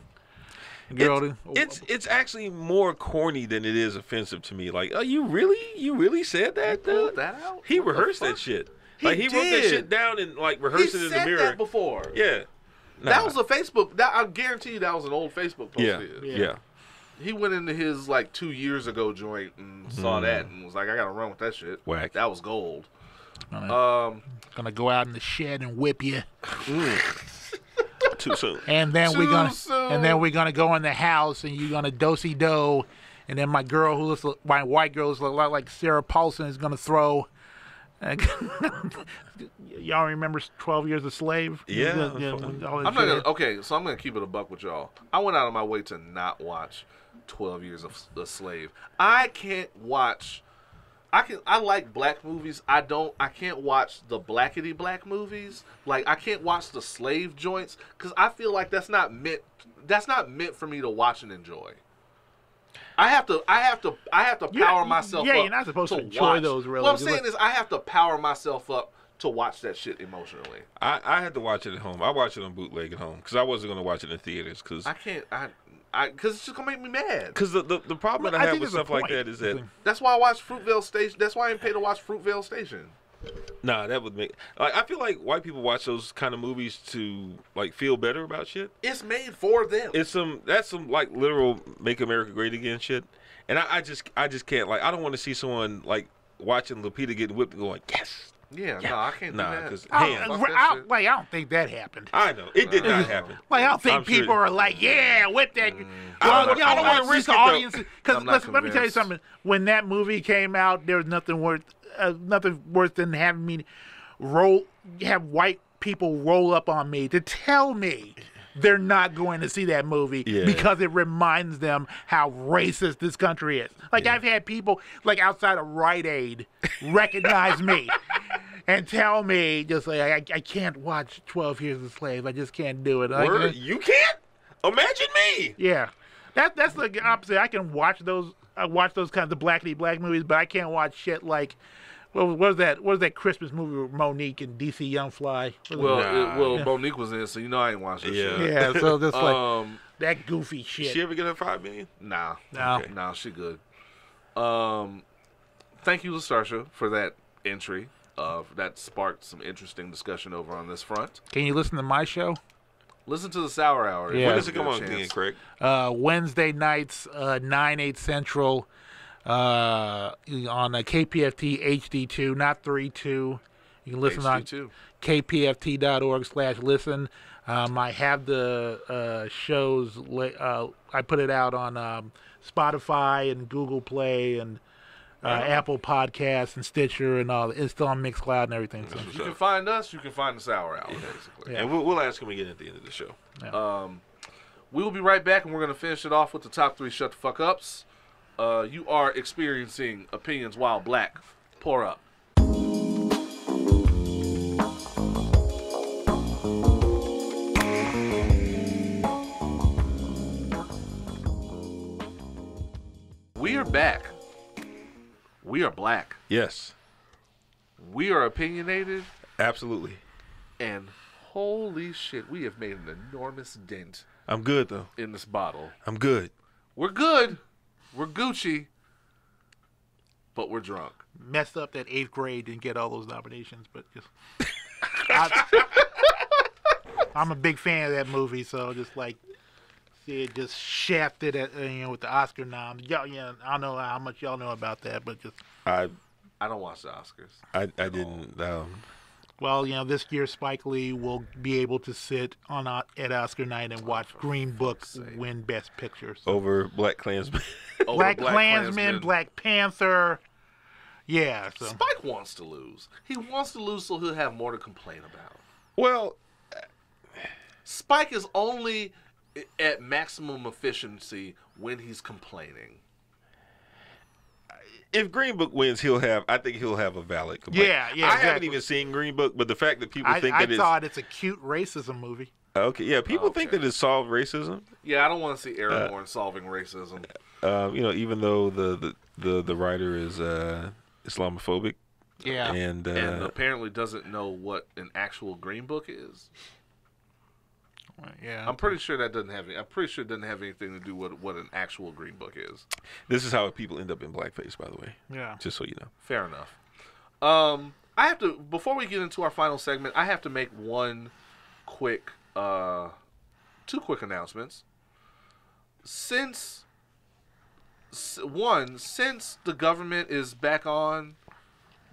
girl. It's actually more corny than it is offensive to me. Like, oh, you really said that? Pulled that out? He rehearsed that shit. He wrote that shit down and like rehearsed it in the mirror. He said that before. Yeah. That was a Facebook. I guarantee you that was an old Facebook post. Yeah. He went into his like 2 years ago joint and saw that and was like, I gotta run with that shit. Whack. That was gold. Gonna go out in the shed and whip you. Too soon. And then we're gonna go in the house and you're gonna do-si-do, and then my white girl who looks a lot like Sarah Paulson is gonna throw. Y'all remember 12 Years a Slave? Yeah. I'm gonna keep it a buck with y'all. I went out of my way to not watch 12 Years of a Slave. I can't watch. I like black movies. I can't watch the blackety black movies. Like I can't watch the slave joints because I feel like that's not meant for me to watch and enjoy. I have to power myself up. Yeah, you're not supposed to enjoy those really. What I'm saying is I have to power myself up to watch that shit emotionally. I had to watch it at home. I watched it on bootleg at home because I wasn't going to watch it in theaters because I can't. Because it's just gonna make me mad. Because the problem that I have with stuff like that is that that's why I watch Fruitvale Station. That's why I didn't pay to watch Fruitvale Station. Nah, that would make I feel like white people watch those kind of movies to like feel better about shit. It's made for them. That's some like literal Make America Great Again shit. And I just can't, like, I don't want to see someone like watching Lupita getting whipped and going, yes. Yeah, no, I can't do that. Because I don't think that happened. I know it did not happen. Like I don't think people are like, yeah, whip that. Well, I don't want to risk the audience. Because let me tell you convinced. something. When that movie came out, there was nothing worse than having me have white people roll up on me to tell me they're not going to see that movie because it reminds them how racist this country is. Like I've had people like outside of Rite Aid recognize me and tell me just like I can't watch 12 Years a Slave. I just can't do it. You can't? Imagine me. Yeah, that's the opposite. I can watch those. I watch those kinds of blackity black movies, but I can't watch shit like. What was that Christmas movie with Monique and DC Young Fly? Monique was in it, so you know I ain't watching shit. Yeah, so just like that goofy shit. Did she ever get her $5 million? Nah. No. Okay. Nah, she good. Thank you, Lastarsha, for that entry. That sparked some interesting discussion over on this front. Can you listen to my show? Listen to the Sour Hour. Yeah. When does it come on again, Craig? Wednesday nights, 9, 8 Central. On KPFT HD2, not 3.2. You can listen HD2. on kpft.org/listen. I have the shows. I put it out on Spotify and Google Play and Apple Podcasts and Stitcher and all. It's still on Mixcloud and everything. So. You can find us. You can find the Sour Hour, basically. Yeah. And we'll ask him again at the end of the show. Yeah. We will be right back, and we're going to finish it off with the top 3 shut the fuck ups. You are experiencing opinions while black. Pour up. We are back. We are black. Yes. We are opinionated. Absolutely. And holy shit, we have made an enormous dent I'm good, though. in this bottle. I'm good. We're good. We're Gucci. But we're drunk. Messed up that 8th grade, didn't get all those nominations, but just I'm a big fan of that movie, so just like see it just shafted at with the Oscar nom. Y'all, I don't know how much y'all know about that, but just I don't watch the Oscars. I didn't. Well, this year Spike Lee will be able to sit at Oscar night and watch Green Book win Best Picture. So. Over Black Klansman. Black Klansman, Black Panther. Yeah. So. Spike wants to lose. He wants to lose so he'll have more to complain about. Well, Spike is only at maximum efficiency when he's complaining. if Green Book wins, I think he'll have a valid complaint. Yeah, I haven't even seen Green Book, but the fact that people think that I thought it's a cute racism movie. Okay, yeah, people think that it solved racism. Yeah, I don't want to see Aragorn solving racism. Even though the writer is Islamophobic. Yeah, and apparently doesn't know what an actual Green Book is. Yeah, I'm pretty sure that doesn't have. I'm pretty sure it doesn't have anything to do with what an actual Green Book is. This is how people end up in blackface, by the way. Yeah, just so you know. Fair enough. I have to, before we get into our final segment, I have to make two quick announcements. Since the government is back on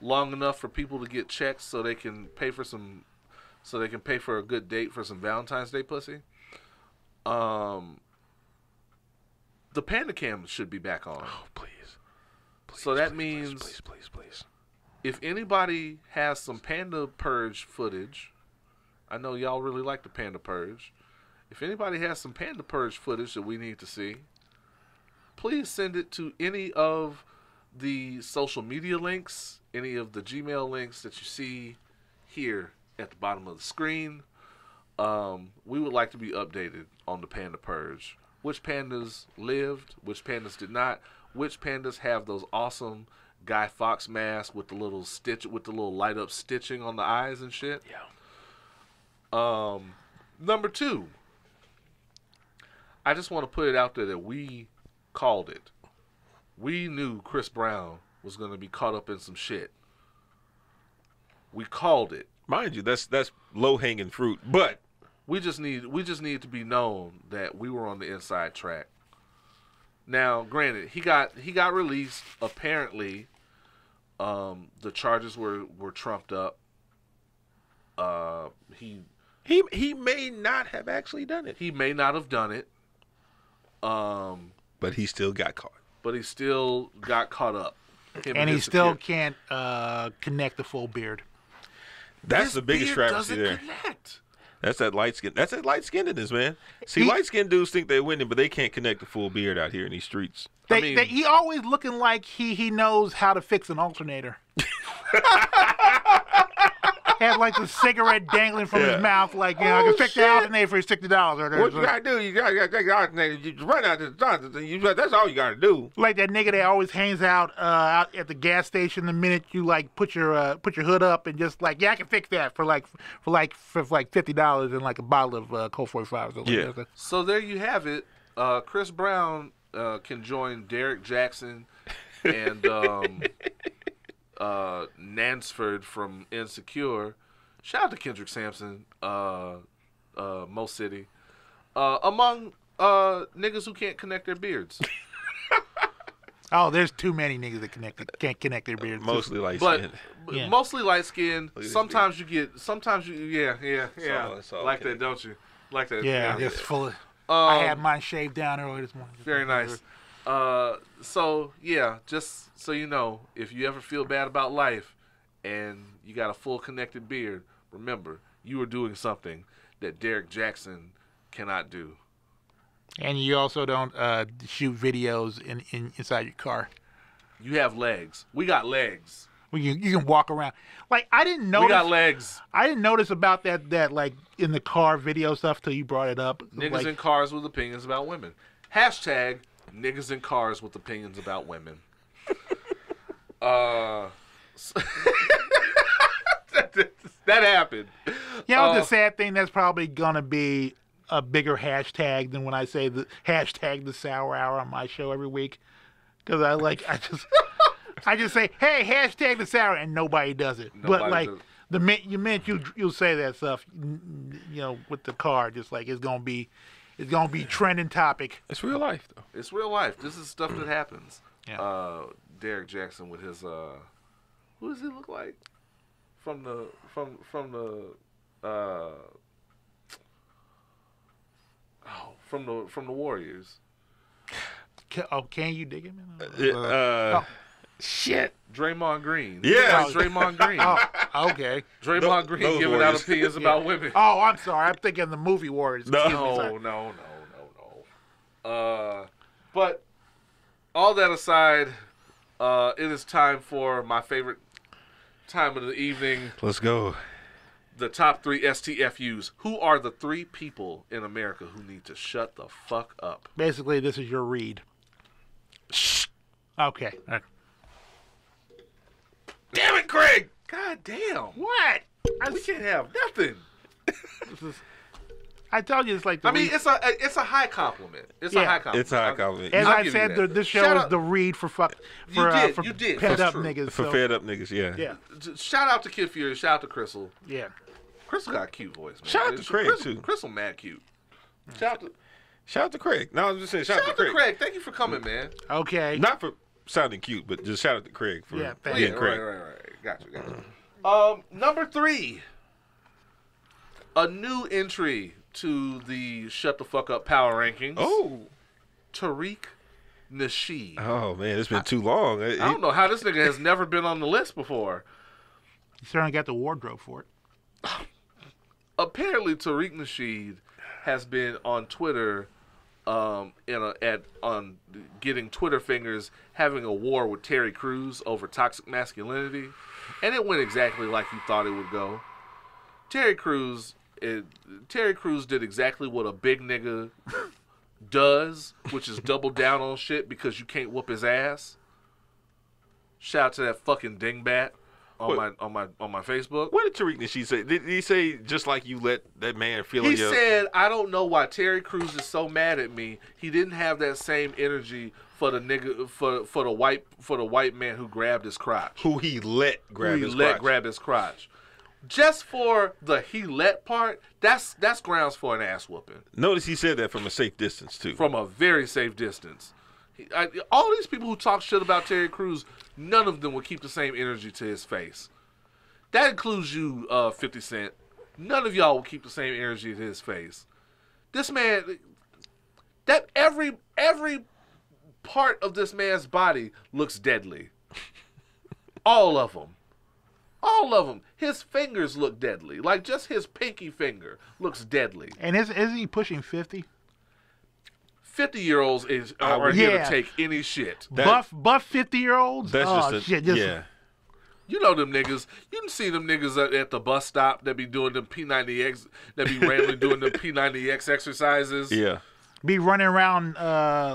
long enough for people to get checks so they can pay for a good date for some Valentine's Day pussy. The Panda Cam should be back on. Oh, please. So that means please. If anybody has some Panda Purge footage, I know y'all really like the Panda Purge. If anybody has some Panda Purge footage that we need to see, please send it to any of the social media links, any of the Gmail links that you see here at the bottom of the screen. We would like to be updated on the Panda Purge. Which pandas lived, which pandas did not, which pandas have those awesome Guy Fawkes masks with the little light up stitching on the eyes and shit. Yeah. Number 2, I just want to put it out there that we called it. We knew Chris Brown was going to be caught up in some shit. We called it. Mind you, that's low hanging fruit, but we just need to be known that we were on the inside track. Now, granted, he got released apparently The charges were trumped up. He may not have actually done it. He may not have done it. But he still got caught. But he still got caught up. And he still can't connect the full beard. That's the biggest travesty there. Connect. That's that light skin. That's that light skinnedness, man. See, light skinned dudes think they're winning, but they can't connect the full beard out here in these streets. He always looking like he knows how to fix an alternator. Had like the cigarette dangling from his mouth, like, you know, I can fix the alternator for $60. What you gotta do? You gotta take the alternator. You run out to the doctor. That's all you gotta do. Like that nigga that always hangs out at the gas station the minute you like put your hood up and just like, yeah, I can fix that for $50 and like a bottle of Colt 45 or something. Yeah. So there you have it. Chris Brown can join Derek Jackson and Nansford from Insecure. Shout out to Kendrick Sampson, Mo City, among niggas who can't connect their beards. Oh, there's too many niggas that can't connect their beards. Mostly light skinned. Mostly light skinned. Sometimes you yeah. Like that, don't you? Like that. Yeah, just full of. I had mine shaved down earlier this morning. Very nice. So yeah, just so you know, if you ever feel bad about life and you got a full connected beard, remember you are doing something that Derek Jackson cannot do. And you also don't shoot videos inside your car. You have legs. We got legs. You can walk around. Like I didn't notice. We got legs. I didn't notice about that like in the car video stuff till you brought it up. Niggas in cars with opinions about women. Hashtag niggas in cars with opinions about women. That happened. You know the sad thing, that's probably gonna be a bigger hashtag than when I say the hashtag the sour hour on my show every week. Because I just say, hey, hashtag the sour, and nobody does it. But like the minute you'll say that stuff, you know, with the car, just like it's gonna be trending topic. It's real life though. It's real life. This is stuff that happens. Yeah. Derek Jackson with his who does he look like? From the Warriors. Can you dig him? Shit. Draymond Green. Yeah. Draymond Green. Okay. Draymond Green giving out opinions about women. Oh, I'm sorry. I'm thinking the movie Warriors. No. But all that aside, it is time for my favorite time of the evening. Let's go. The top 3 STFUs. Who are the 3 people in America who need to shut the fuck up? Basically, this is your read. Shh. Okay. Damn it, Craig! God damn. What? We can't have nothing. I told you it's like it's a high compliment. It's a high compliment. It's a high compliment. As I said, this show is the read for fed up niggas. For fed up niggas, yeah. Yeah. Shout out to Kid Fury. Shout out to Crystal. Yeah. Crystal got a cute voice, man. Shout out to Craig, too. Crystal mad cute. Shout out to Craig. No, I was just saying, shout out to Craig. Thank you for coming, man. Okay. Not for sounding cute, but just shout out to Craig for being Craig. Right. Gotcha. Number 3. A new entry to the Shut the Fuck Up Power Rankings. Oh. Tariq Nasheed. Oh, man, it's been too long. I don't know how this nigga has never been on the list before. He certainly got the wardrobe for it. Apparently, Tariq Nasheed has been on Twitter on getting Twitter fingers, having a war with Terry Crews over toxic masculinity, and it went exactly like you thought it would go. Terry Crews did exactly what a big nigga does, which is double down on shit because you can't whoop his ass. Shout out to that fucking dingbat on my Facebook. What did Tariq Nasheed say? Did he say just like you let that man feel? He said, "I don't know why Terry Crews is so mad at me. He didn't have that same energy for the nigga for the white man who grabbed his crotch. Who he let grab his crotch. Just for the he let part, that's grounds for an ass whooping. Notice he said that from a safe distance too. From a very safe distance. All these people who talk shit about Terry Crews, none of them will keep the same energy to his face. That includes you, 50 Cent. None of y'all will keep the same energy to his face. This man, that every part of this man's body looks deadly. All of them. All of them. His fingers look deadly. Like, just his pinky finger looks deadly. And is he pushing 50? 50-year-olds are here to take any shit. Buff 50-year-olds? That's yeah. You know them niggas. You can see them niggas at the bus stop that be doing them P90X, that be randomly doing them P90X exercises. Yeah. Be running around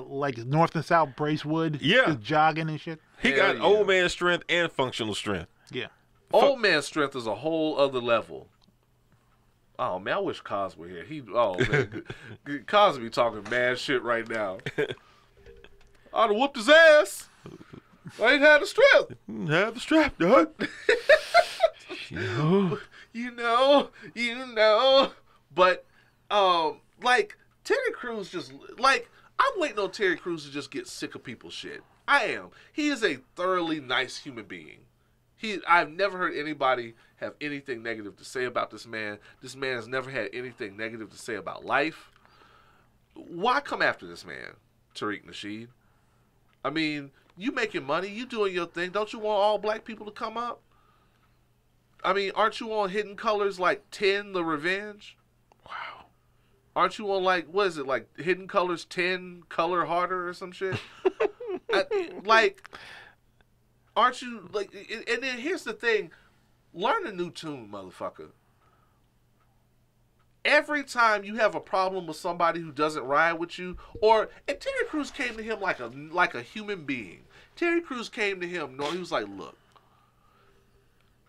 like North and South Bracewood. Yeah. Just jogging and shit. He got old man strength and functional strength. Yeah. Old man strength is a whole other level. Oh man, I wish Cos were here. Man, Cos be talking mad shit right now. I'd have whooped his ass. I ain't had the strength. Have the strap, dog. You know. But like Terry Crews just like I'm waiting on Terry Crews to just get sick of people's shit. I am. He is a thoroughly nice human being. I've never heard anybody have anything negative to say about this man. This man has never had anything negative to say about life. Why come after this man, Tariq Nasheed? I mean, you making money, you doing your thing. Don't you want all black people to come up? I mean, aren't you on Hidden Colors like 10, The Revenge? Wow. Aren't you on like, what is it, like Hidden Colors 10, Color Harder or some shit? Aren't you, like, and then here's the thing. Learn a new tune, motherfucker. Every time you have a problem with somebody who doesn't ride with you, and Terry Crews came to him like a human being. Terry Crews came to him, he was like, look,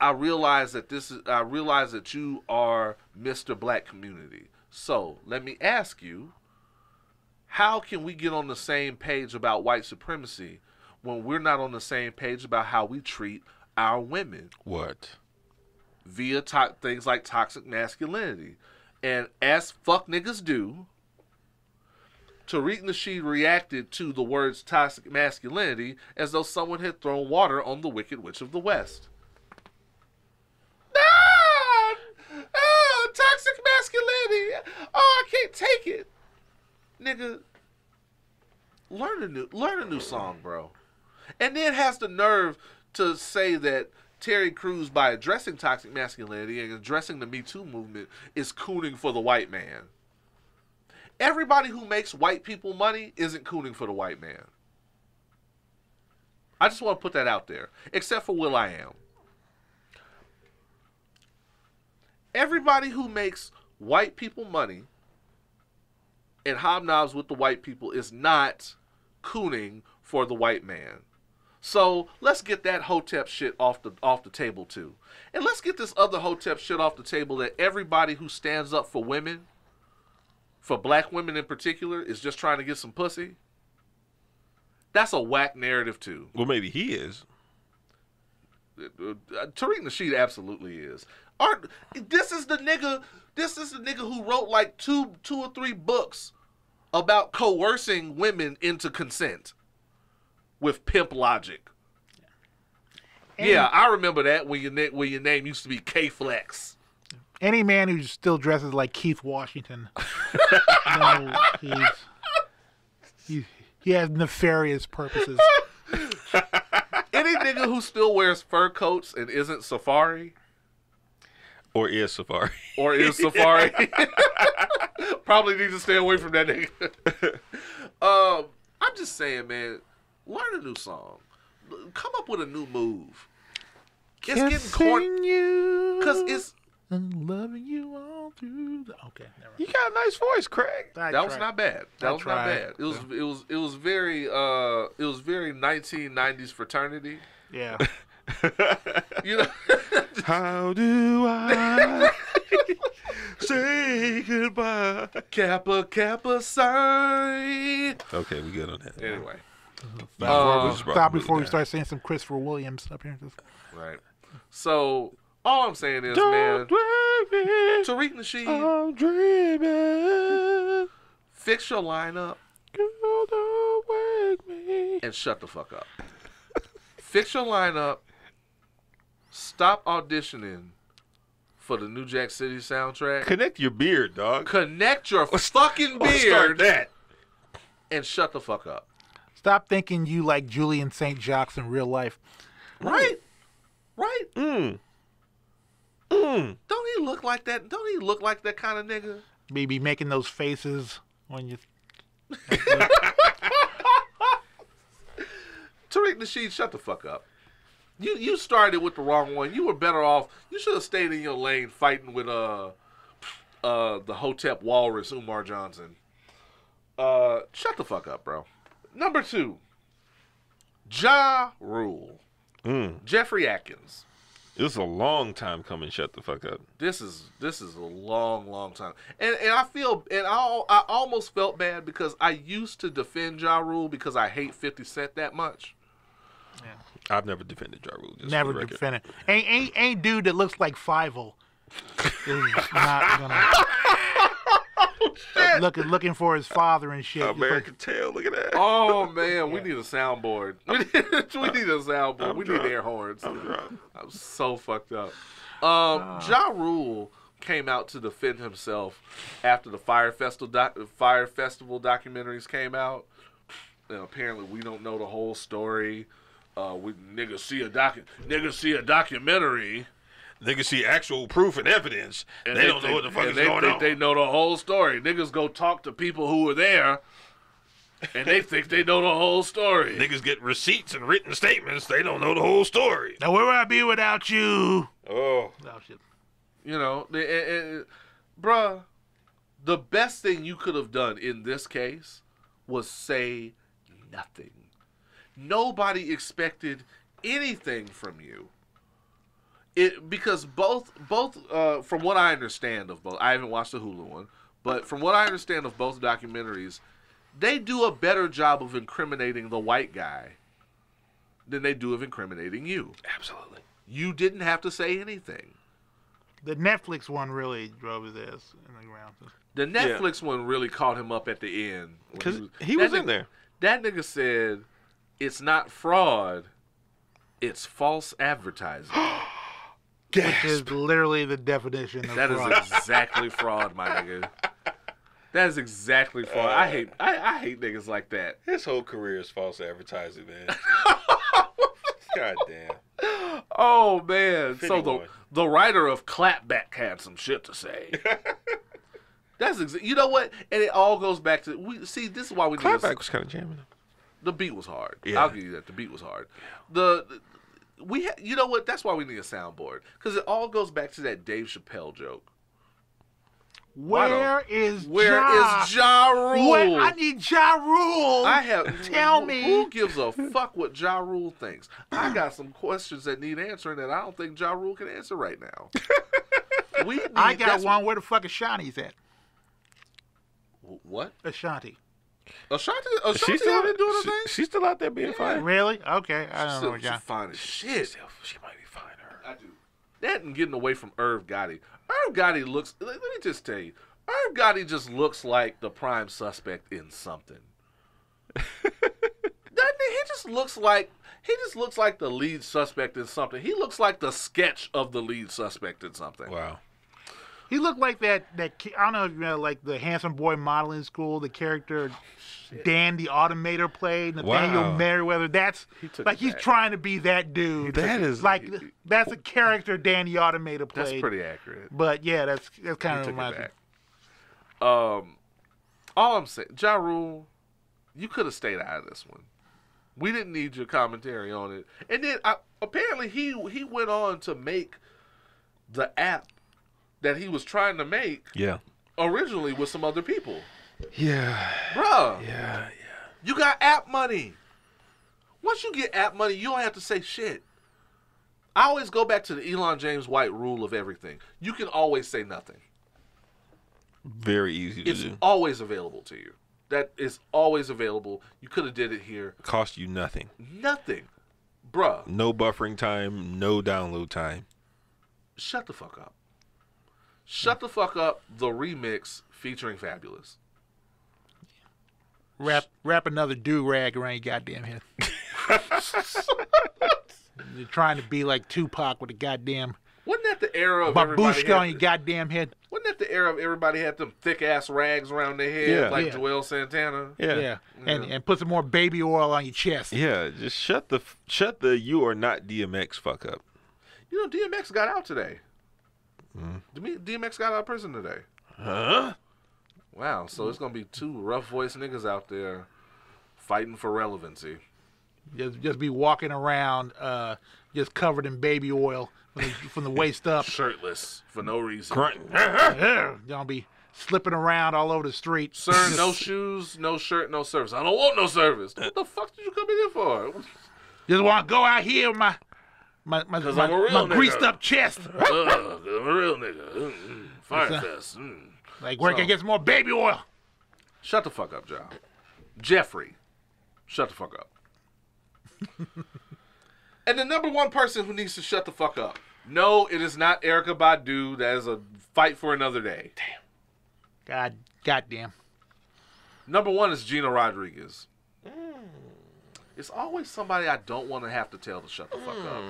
I realize that you are Mr. Black Community. So let me ask you, how can we get on the same page about white supremacy when we're not on the same page about how we treat our women? What? Via things like toxic masculinity. And as fuck niggas do, Tariq Nasheed reacted to the words toxic masculinity as though someone had thrown water on the Wicked Witch of the West. Toxic masculinity. Oh, I can't take it. Nigga, learn a new song, bro. And then has the nerve to say that Terry Crews, by addressing toxic masculinity and addressing the Me Too movement, is cooning for the white man. Everybody who makes white people money isn't cooning for the white man. I just want to put that out there. Except for will.i.am. Everybody who makes white people money and hobnobs with the white people is not cooning for the white man. So let's get that Hotep shit off the table too. And let's get this other Hotep shit off the table that everybody who stands up for women, for black women in particular, is just trying to get some pussy. That's a whack narrative too. Well, maybe he is. Tariq Nasheed absolutely is. This is the nigga who wrote like two or three books about coercing women into consent with pimp logic. And yeah, I remember that when your name used to be K-Flex. Any man who still dresses like Keith Washington, he has nefarious purposes. Any nigga who still wears fur coats and isn't Safari. Or is Safari. Probably need to stay away from that nigga. I'm just saying, man, learn a new song. Come up with a new move. It's getting corny. Because it's... I'm loving you all through the... Okay, never mind. You got a nice voice, Craig. That was not bad. It was very 1990s fraternity. Yeah. You know. How do I say goodbye? Kappa Psi. Okay, we good on that. Anyway. Stop before we start saying some Christopher Williams up here. Right. So all I'm saying is, man, Tariq Nasheed, I'm dreaming. fix your lineup. Girl, don't wake me and shut the fuck up. Fix your lineup. Stop auditioning for the New Jack City soundtrack. Connect your beard, dog. Connect your fucking Let's beard start that. and shut the fuck up. Stop thinking you like Julian St. Jacques in real life. Right? Right? Mm. Don't he look like that? Don't he look like that kind of nigga? Be making those faces when you. Tariq Nasheed, shut the fuck up. You started with the wrong one. You were better off. You should have stayed in your lane fighting with the Hotep Walrus Umar Johnson. Shut the fuck up, bro. Number 2, Ja Rule. Jeffrey Atkins. It was a long time coming. Shut the fuck up. This is a long time, and I feel, and I almost felt bad because I used to defend Ja Rule because I hate 50 Cent that much. Yeah. I've never defended Ja Rule. Never defended. Ain't dude that looks like Fievel is not gonna looking for his father and shit. American Tail. Look at that. Oh man, we need a soundboard. We need a soundboard. We need air horns. I'm so fucked up. Ja Rule came out to defend himself after the Fire Festival documentaries came out. And apparently, we don't know the whole story. Niggas see a documentary. Niggas see actual proof and evidence. And they don't know what the fuck is going on. They know the whole story. Niggas go talk to people who were there, and they think they know the whole story. Niggas get receipts and written statements. They don't know the whole story. Now where would I be without you? Oh Shit. You know, bruh, the best thing you could have done in this case was say nothing. Nobody expected anything from you. Because both from what I understand of both, I haven't watched the Hulu one, but from what I understand of both documentaries, they do a better job of incriminating the white guy than they do of incriminating you. Absolutely. You didn't have to say anything. The Netflix one really drove his ass in the ground. The Netflix one really caught him up at the end. Because he was in there. That nigga said, it's not fraud, it's false advertising. Which is literally the definition of fraud. That is exactly fraud, my nigga. That is exactly fraud. I hate niggas like that. His whole career is false advertising, man. God damn. Oh, man. So the writer of Clapback had some shit to say. You know what? And it all goes back to, this is why we Clapback was kind of jamming. The beat was hard. Yeah. I'll give you that. The beat was hard. You know what? That's why we need a soundboard. Because it all goes back to that Dave Chappelle joke. Where is Ja Rule? I need Ja Rule. Tell me. Who gives a fuck what Ja Rule thinks? I got some questions that need answering that I don't think Ja Rule can answer right now. I got one. Where the fuck is Ashanti's at? What? Ashanti. Ashanti out there doing her thing? She's still out there being fine. Really? Okay. I don't know. She's fine as shit. She might be fine. I do. That and getting away from Irv Gotti. Irv Gotti looks, let me just tell you, Irv Gotti just looks like the prime suspect in something. He just looks like the lead suspect in something. He looks like the sketch of the lead suspect in something. Wow. He looked like that I don't know if you know, like the Handsome Boy Modeling School, the character Dan the Automator played, Nathaniel Merriweather. That's like he's trying to be that dude. That's a character Dan the Automator played. That's pretty accurate. But yeah, that's kind of reminds me. All I'm saying, Ja Rule, you could have stayed out of this one. We didn't need your commentary on it. And then apparently he went on to make the app that he was trying to make originally with some other people. Yeah. Bruh. Yeah. You got app money. Once you get app money, you don't have to say shit. I always go back to the Elon James White rule of everything. You can always say nothing. Very easy to do. It's always available to you. That is always available. You could have did it here. Cost you nothing. Nothing. Bruh. No buffering time, no download time. Shut the fuck up. Shut the fuck up, the remix featuring Fabulous. wrap another do-rag around your goddamn head. You're trying to be like Tupac with a goddamn Wasn't that the era of everybody babushka on your goddamn head? Wasn't that the era of everybody had them thick ass rags around their head like Joel Santana? Yeah. And put some more baby oil on your chest. Yeah, just shut the you are not DMX fuck up. You know, DMX got out today. DMX got out of prison today. Huh? Wow, so it's gonna be two rough voice niggas out there fighting for relevancy. Just be walking around just covered in baby oil from the waist up. Shirtless for no reason. Don't be slipping around all over the street. Sir, no shoes, no shirt, no service. I don't want no service. What the fuck did you come in here for? Just want to go out here with my greased up chest. I'm a real nigga. Firefest. Like where I can get some more baby oil. Shut the fuck up, John. Jeffrey. Shut the fuck up. And the number one person who needs to shut the fuck up. No, it is not Erykah Badu. That is a fight for another day. Damn. Goddamn. Number one is Gina Rodriguez. It's always somebody I don't want to have to tell to shut the fuck up.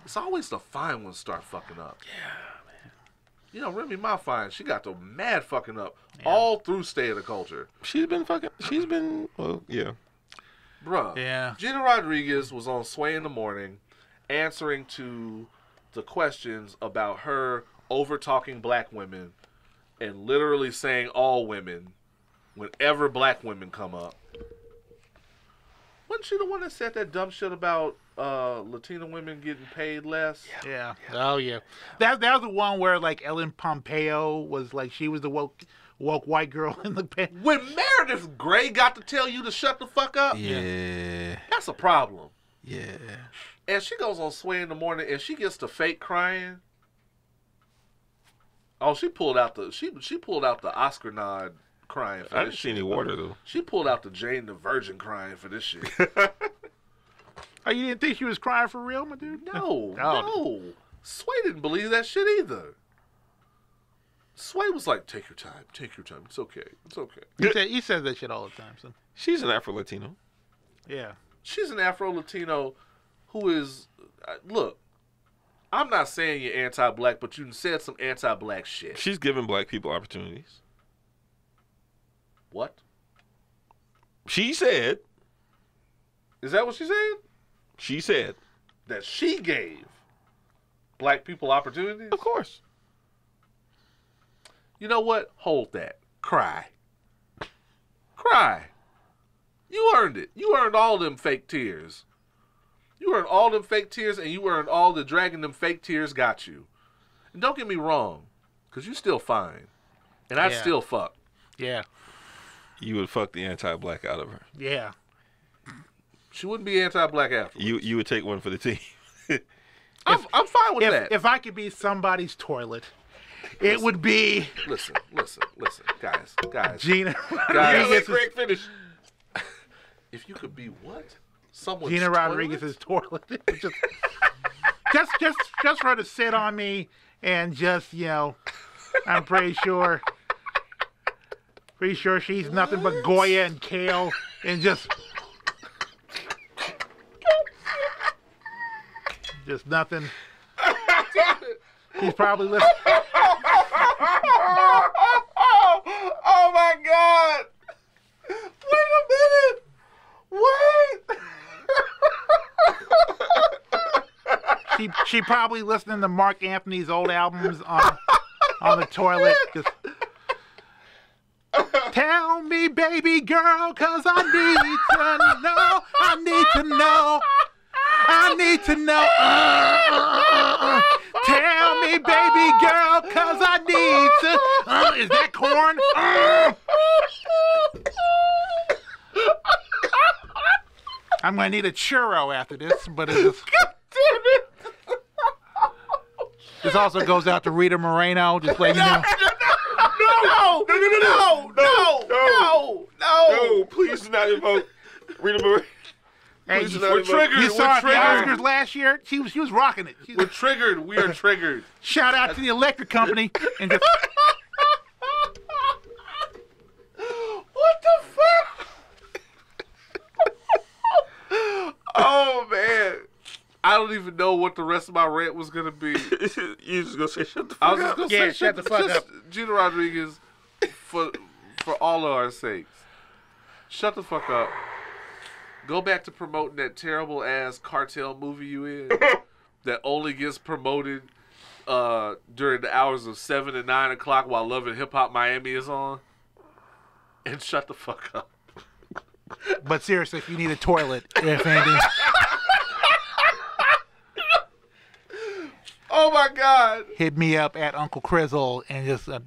It's always the fine ones start fucking up. Yeah, man. You know, Remy Ma fine. She got the mad fucking up all through State of the Culture. Well, yeah. Bruh. Yeah. Gina Rodriguez was on Swae in the Morning answering to the questions about her over-talking black women and literally saying all women whenever black women come up. Wasn't she the one that said that dumb shit about Latina women getting paid less? Yeah. Oh, yeah. That was the one where, like, Ellen Pompeo was, like, she was the woke white girl in the pen. When Meredith Grey got to tell you to shut the fuck up? Yeah. That's a problem. Yeah. And she goes on Swae in the Morning and she gets to fake crying. Oh, she pulled out the Oscar nod crying for I this didn't see shit. any water, though. She pulled out the Jane the Virgin crying for this shit. Oh, you didn't think she was crying for real, my dude? No. Swae didn't believe that shit either. Swae was like, take your time. It's okay. He says that shit all the time, son. She's an Afro-Latino. Yeah. She's an Afro-Latino who is, look, I'm not saying you're anti-black, but you said some anti-black shit. She's giving black people opportunities. What? She said. Is that what she said? She said. That she gave black people opportunities? Of course. You know what? Hold that. Cry. You earned it. You earned all them fake tears. You earned all them fake tears, and you earned all the dragging them fake tears got you. And don't get me wrong, because you still fine. And I still fuck. Yeah. You would fuck the anti-black out of her. Yeah. She wouldn't be anti-black afterwards. You would take one for the team. I'm fine with that. If I could be somebody's toilet, it would be... Listen, guys. Gina Guys. Rodriguez's, Finish. If you could be what? Someone's Gina toilet? Rodriguez's toilet. just for her to sit on me and just, I'm pretty sure she's nothing but Goya and kale and just nothing. She's probably listening. Oh my God! Wait a minute! Wait! She probably listening to Mark Anthony's old albums on the toilet. Just tell me, baby girl, 'cause I need to know. Tell me, baby girl, 'cause I need to. Is that corn? I'm gonna need a churro after this, but it's. God damn it! This also goes out to Rita Moreno, just letting you know. No, please do not invoke Rita Moreno. Hey, We're triggered. you saw her at the Oscars last year? She was rocking it. We're triggered. We are triggered. Shout out to the electric company. And just, What the fuck? don't even know what the rest of my rant was gonna be. You just gonna say shut the fuck I was up. just gonna say shut the fuck up. Gina Rodriguez, for all of our sakes, shut the fuck up. Go back to promoting that terrible ass cartel movie you in that only gets promoted during the hours of 7 and 9 o'clock while Love and Hip Hop Miami is on. And shut the fuck up. But seriously, if you need a toilet, if anything. Oh my God. Hit me up at Uncle Crizzle and just. God.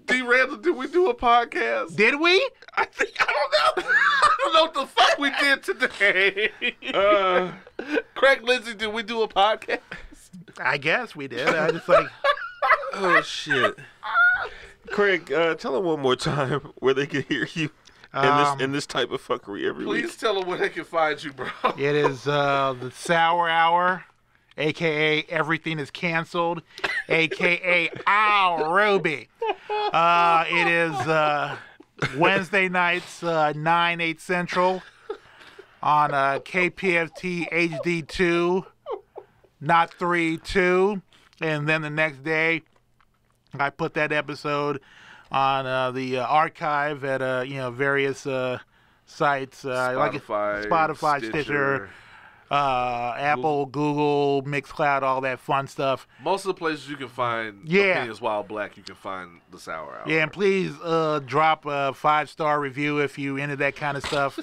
D. Randle, did we do a podcast? Did we? I don't know. I don't know what the fuck we did today. Craig Lindsey, did we do a podcast? I guess we did. I just like. Oh shit. Craig, tell them one more time where they can hear you in this type of fuckery every week. Please tell them where they can find you, bro. It is the Sour Hour, a.k.a. Everything is Canceled, a.k.a. Ruby. It is Wednesday nights, 9, 8 Central on KPFT HD2, not 3, 2. And then the next day, I put that episode on the archive at various sites, Spotify, Stitcher, Apple, Google, Mixcloud, all that fun stuff. Most of the places you can find Opinions While Black, you can find the Sour Hour. Yeah, and please drop a 5-star review if you into that kind of stuff.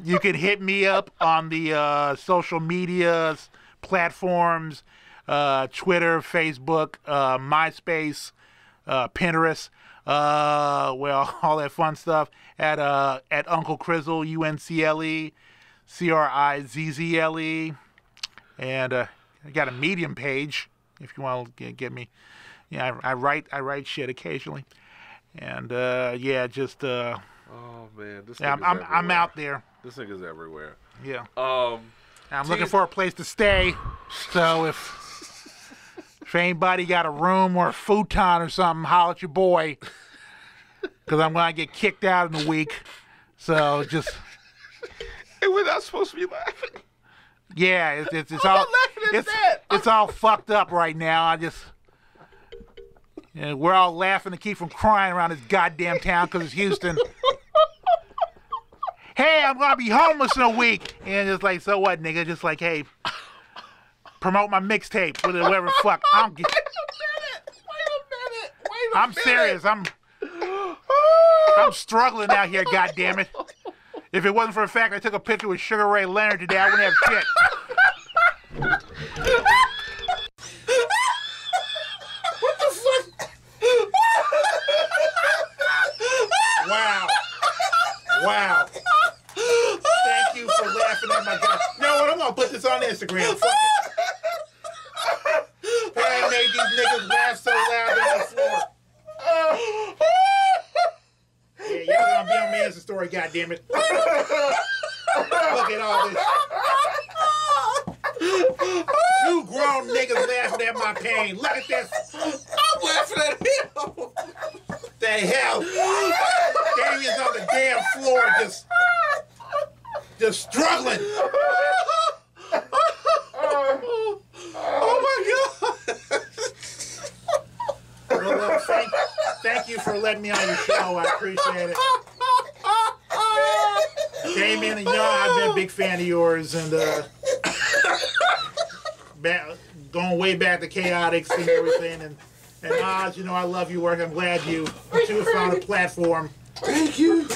You can hit me up on the social media platforms, Twitter, Facebook, MySpace, Pinterest, all that fun stuff at Uncle Crizzle, UNCLE, CRIZZLE, and I got a Medium page if you want to get me. Yeah, I write shit occasionally, and just. Oh man, this I'm out there. This nigga's everywhere. Yeah. I'm looking for a place to stay, so if anybody got a room or a futon or something, holler at your boy, because I'm going to get kicked out in a week. So just... And we're not supposed to be laughing. Yeah, it's all fucked up right now. We're all laughing to keep from crying around this goddamn town because it's Houston. Hey, I'm going to be homeless in a week. And it's like, so what, nigga? Just like, hey, promote my mixtape, whatever the fuck. I don't get... Wait a minute. I'm serious. I'm struggling out here, goddammit. If it wasn't for the fact I took a picture with Sugar Ray Leonard today, I wouldn't have shit. What the fuck? Wow. Thank you for laughing at my guy. You know what? I'm gonna put this on Instagram. Fuck it. I made these niggas laugh so loud on the floor. Yeah, y'all gonna be on my Insta story, goddammit. Look at all this. You grown niggas laughing at my pain. Look at this. I'm laughing at him. The hell? Damien's on the damn floor just struggling. Oh my God. Well, thank you for letting me on your show. I appreciate it. Damien, and I've been a big fan of yours, and going way back to Chaotix and everything, and Oz, I love your work. I'm glad you two have found a platform. Thank you.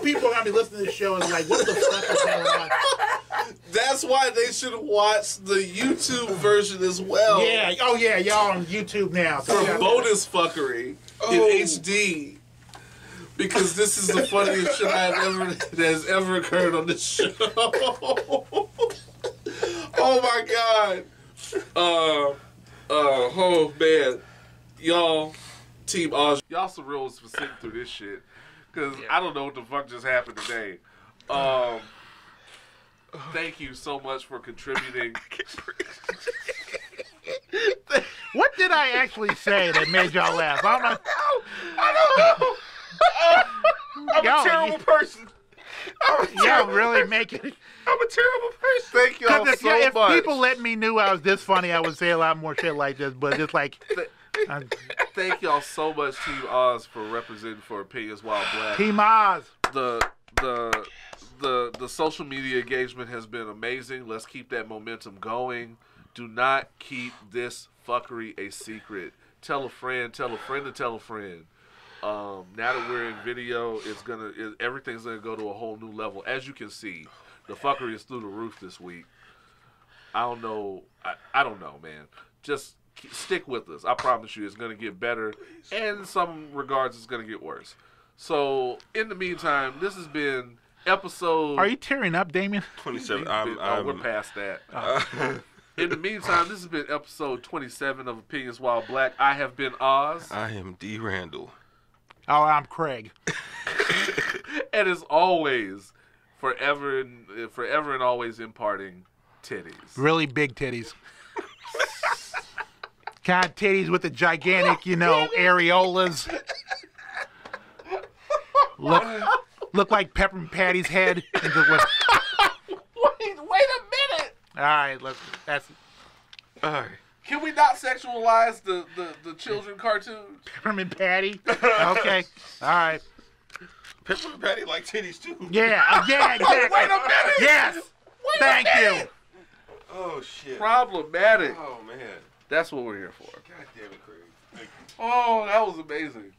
People are gonna be listening to the show and like, what the fuck is going on? That's why they should watch the YouTube version as well. Yeah. Oh yeah, y'all on YouTube now. For bonus fucking in HD. Because this is the funniest shit that has ever occurred on this show. Oh my God. Oh man. Y'all, Team Oz, y'all some real ones for sitting through this shit. Because I don't know what the fuck just happened today. Thank you so much for contributing. What did I actually say that made y'all laugh? I don't know. I'm a terrible person. Yeah, really make it. I'm a terrible person. Thank y'all so if much. people let me knew I was this funny, I would say a lot more shit like this. But it's like, Thank y'all so much, Team Oz, for representing for Opinions While Black. Team Oz. The social media engagement has been amazing. Let's keep that momentum going. Do not keep this fuckery a secret. Tell a friend, tell a friend to tell a friend. Now that we're in video, everything's gonna go to a whole new level. As you can see, the fuckery is through the roof this week. I don't know. I don't know, man. Just stick with us. I promise you, it's gonna get better. And in some regards, it's gonna get worse. So, in the meantime, this has been episode. Are you tearing up, Damien? 27. We're past that. In the meantime, this has been episode 27 of Opinions While Black. I have been Oz. I am D. Randle. Oh, I'm Craig. And as always, forever and always imparting titties. Really big titties. Kind of titties with the gigantic, areolas. Look like Pepper Patty's head. Wait a minute. All right, that's. All right. Can we not sexualize the children cartoons? Peppermint Patty. Okay. All right. Peppermint Patty like titties too. Yeah, exactly. Wait a minute. Yes. Thank you. Oh shit. Problematic. Oh man. That's what we're here for. God damn it, Craig. Thank you. Oh, that was amazing.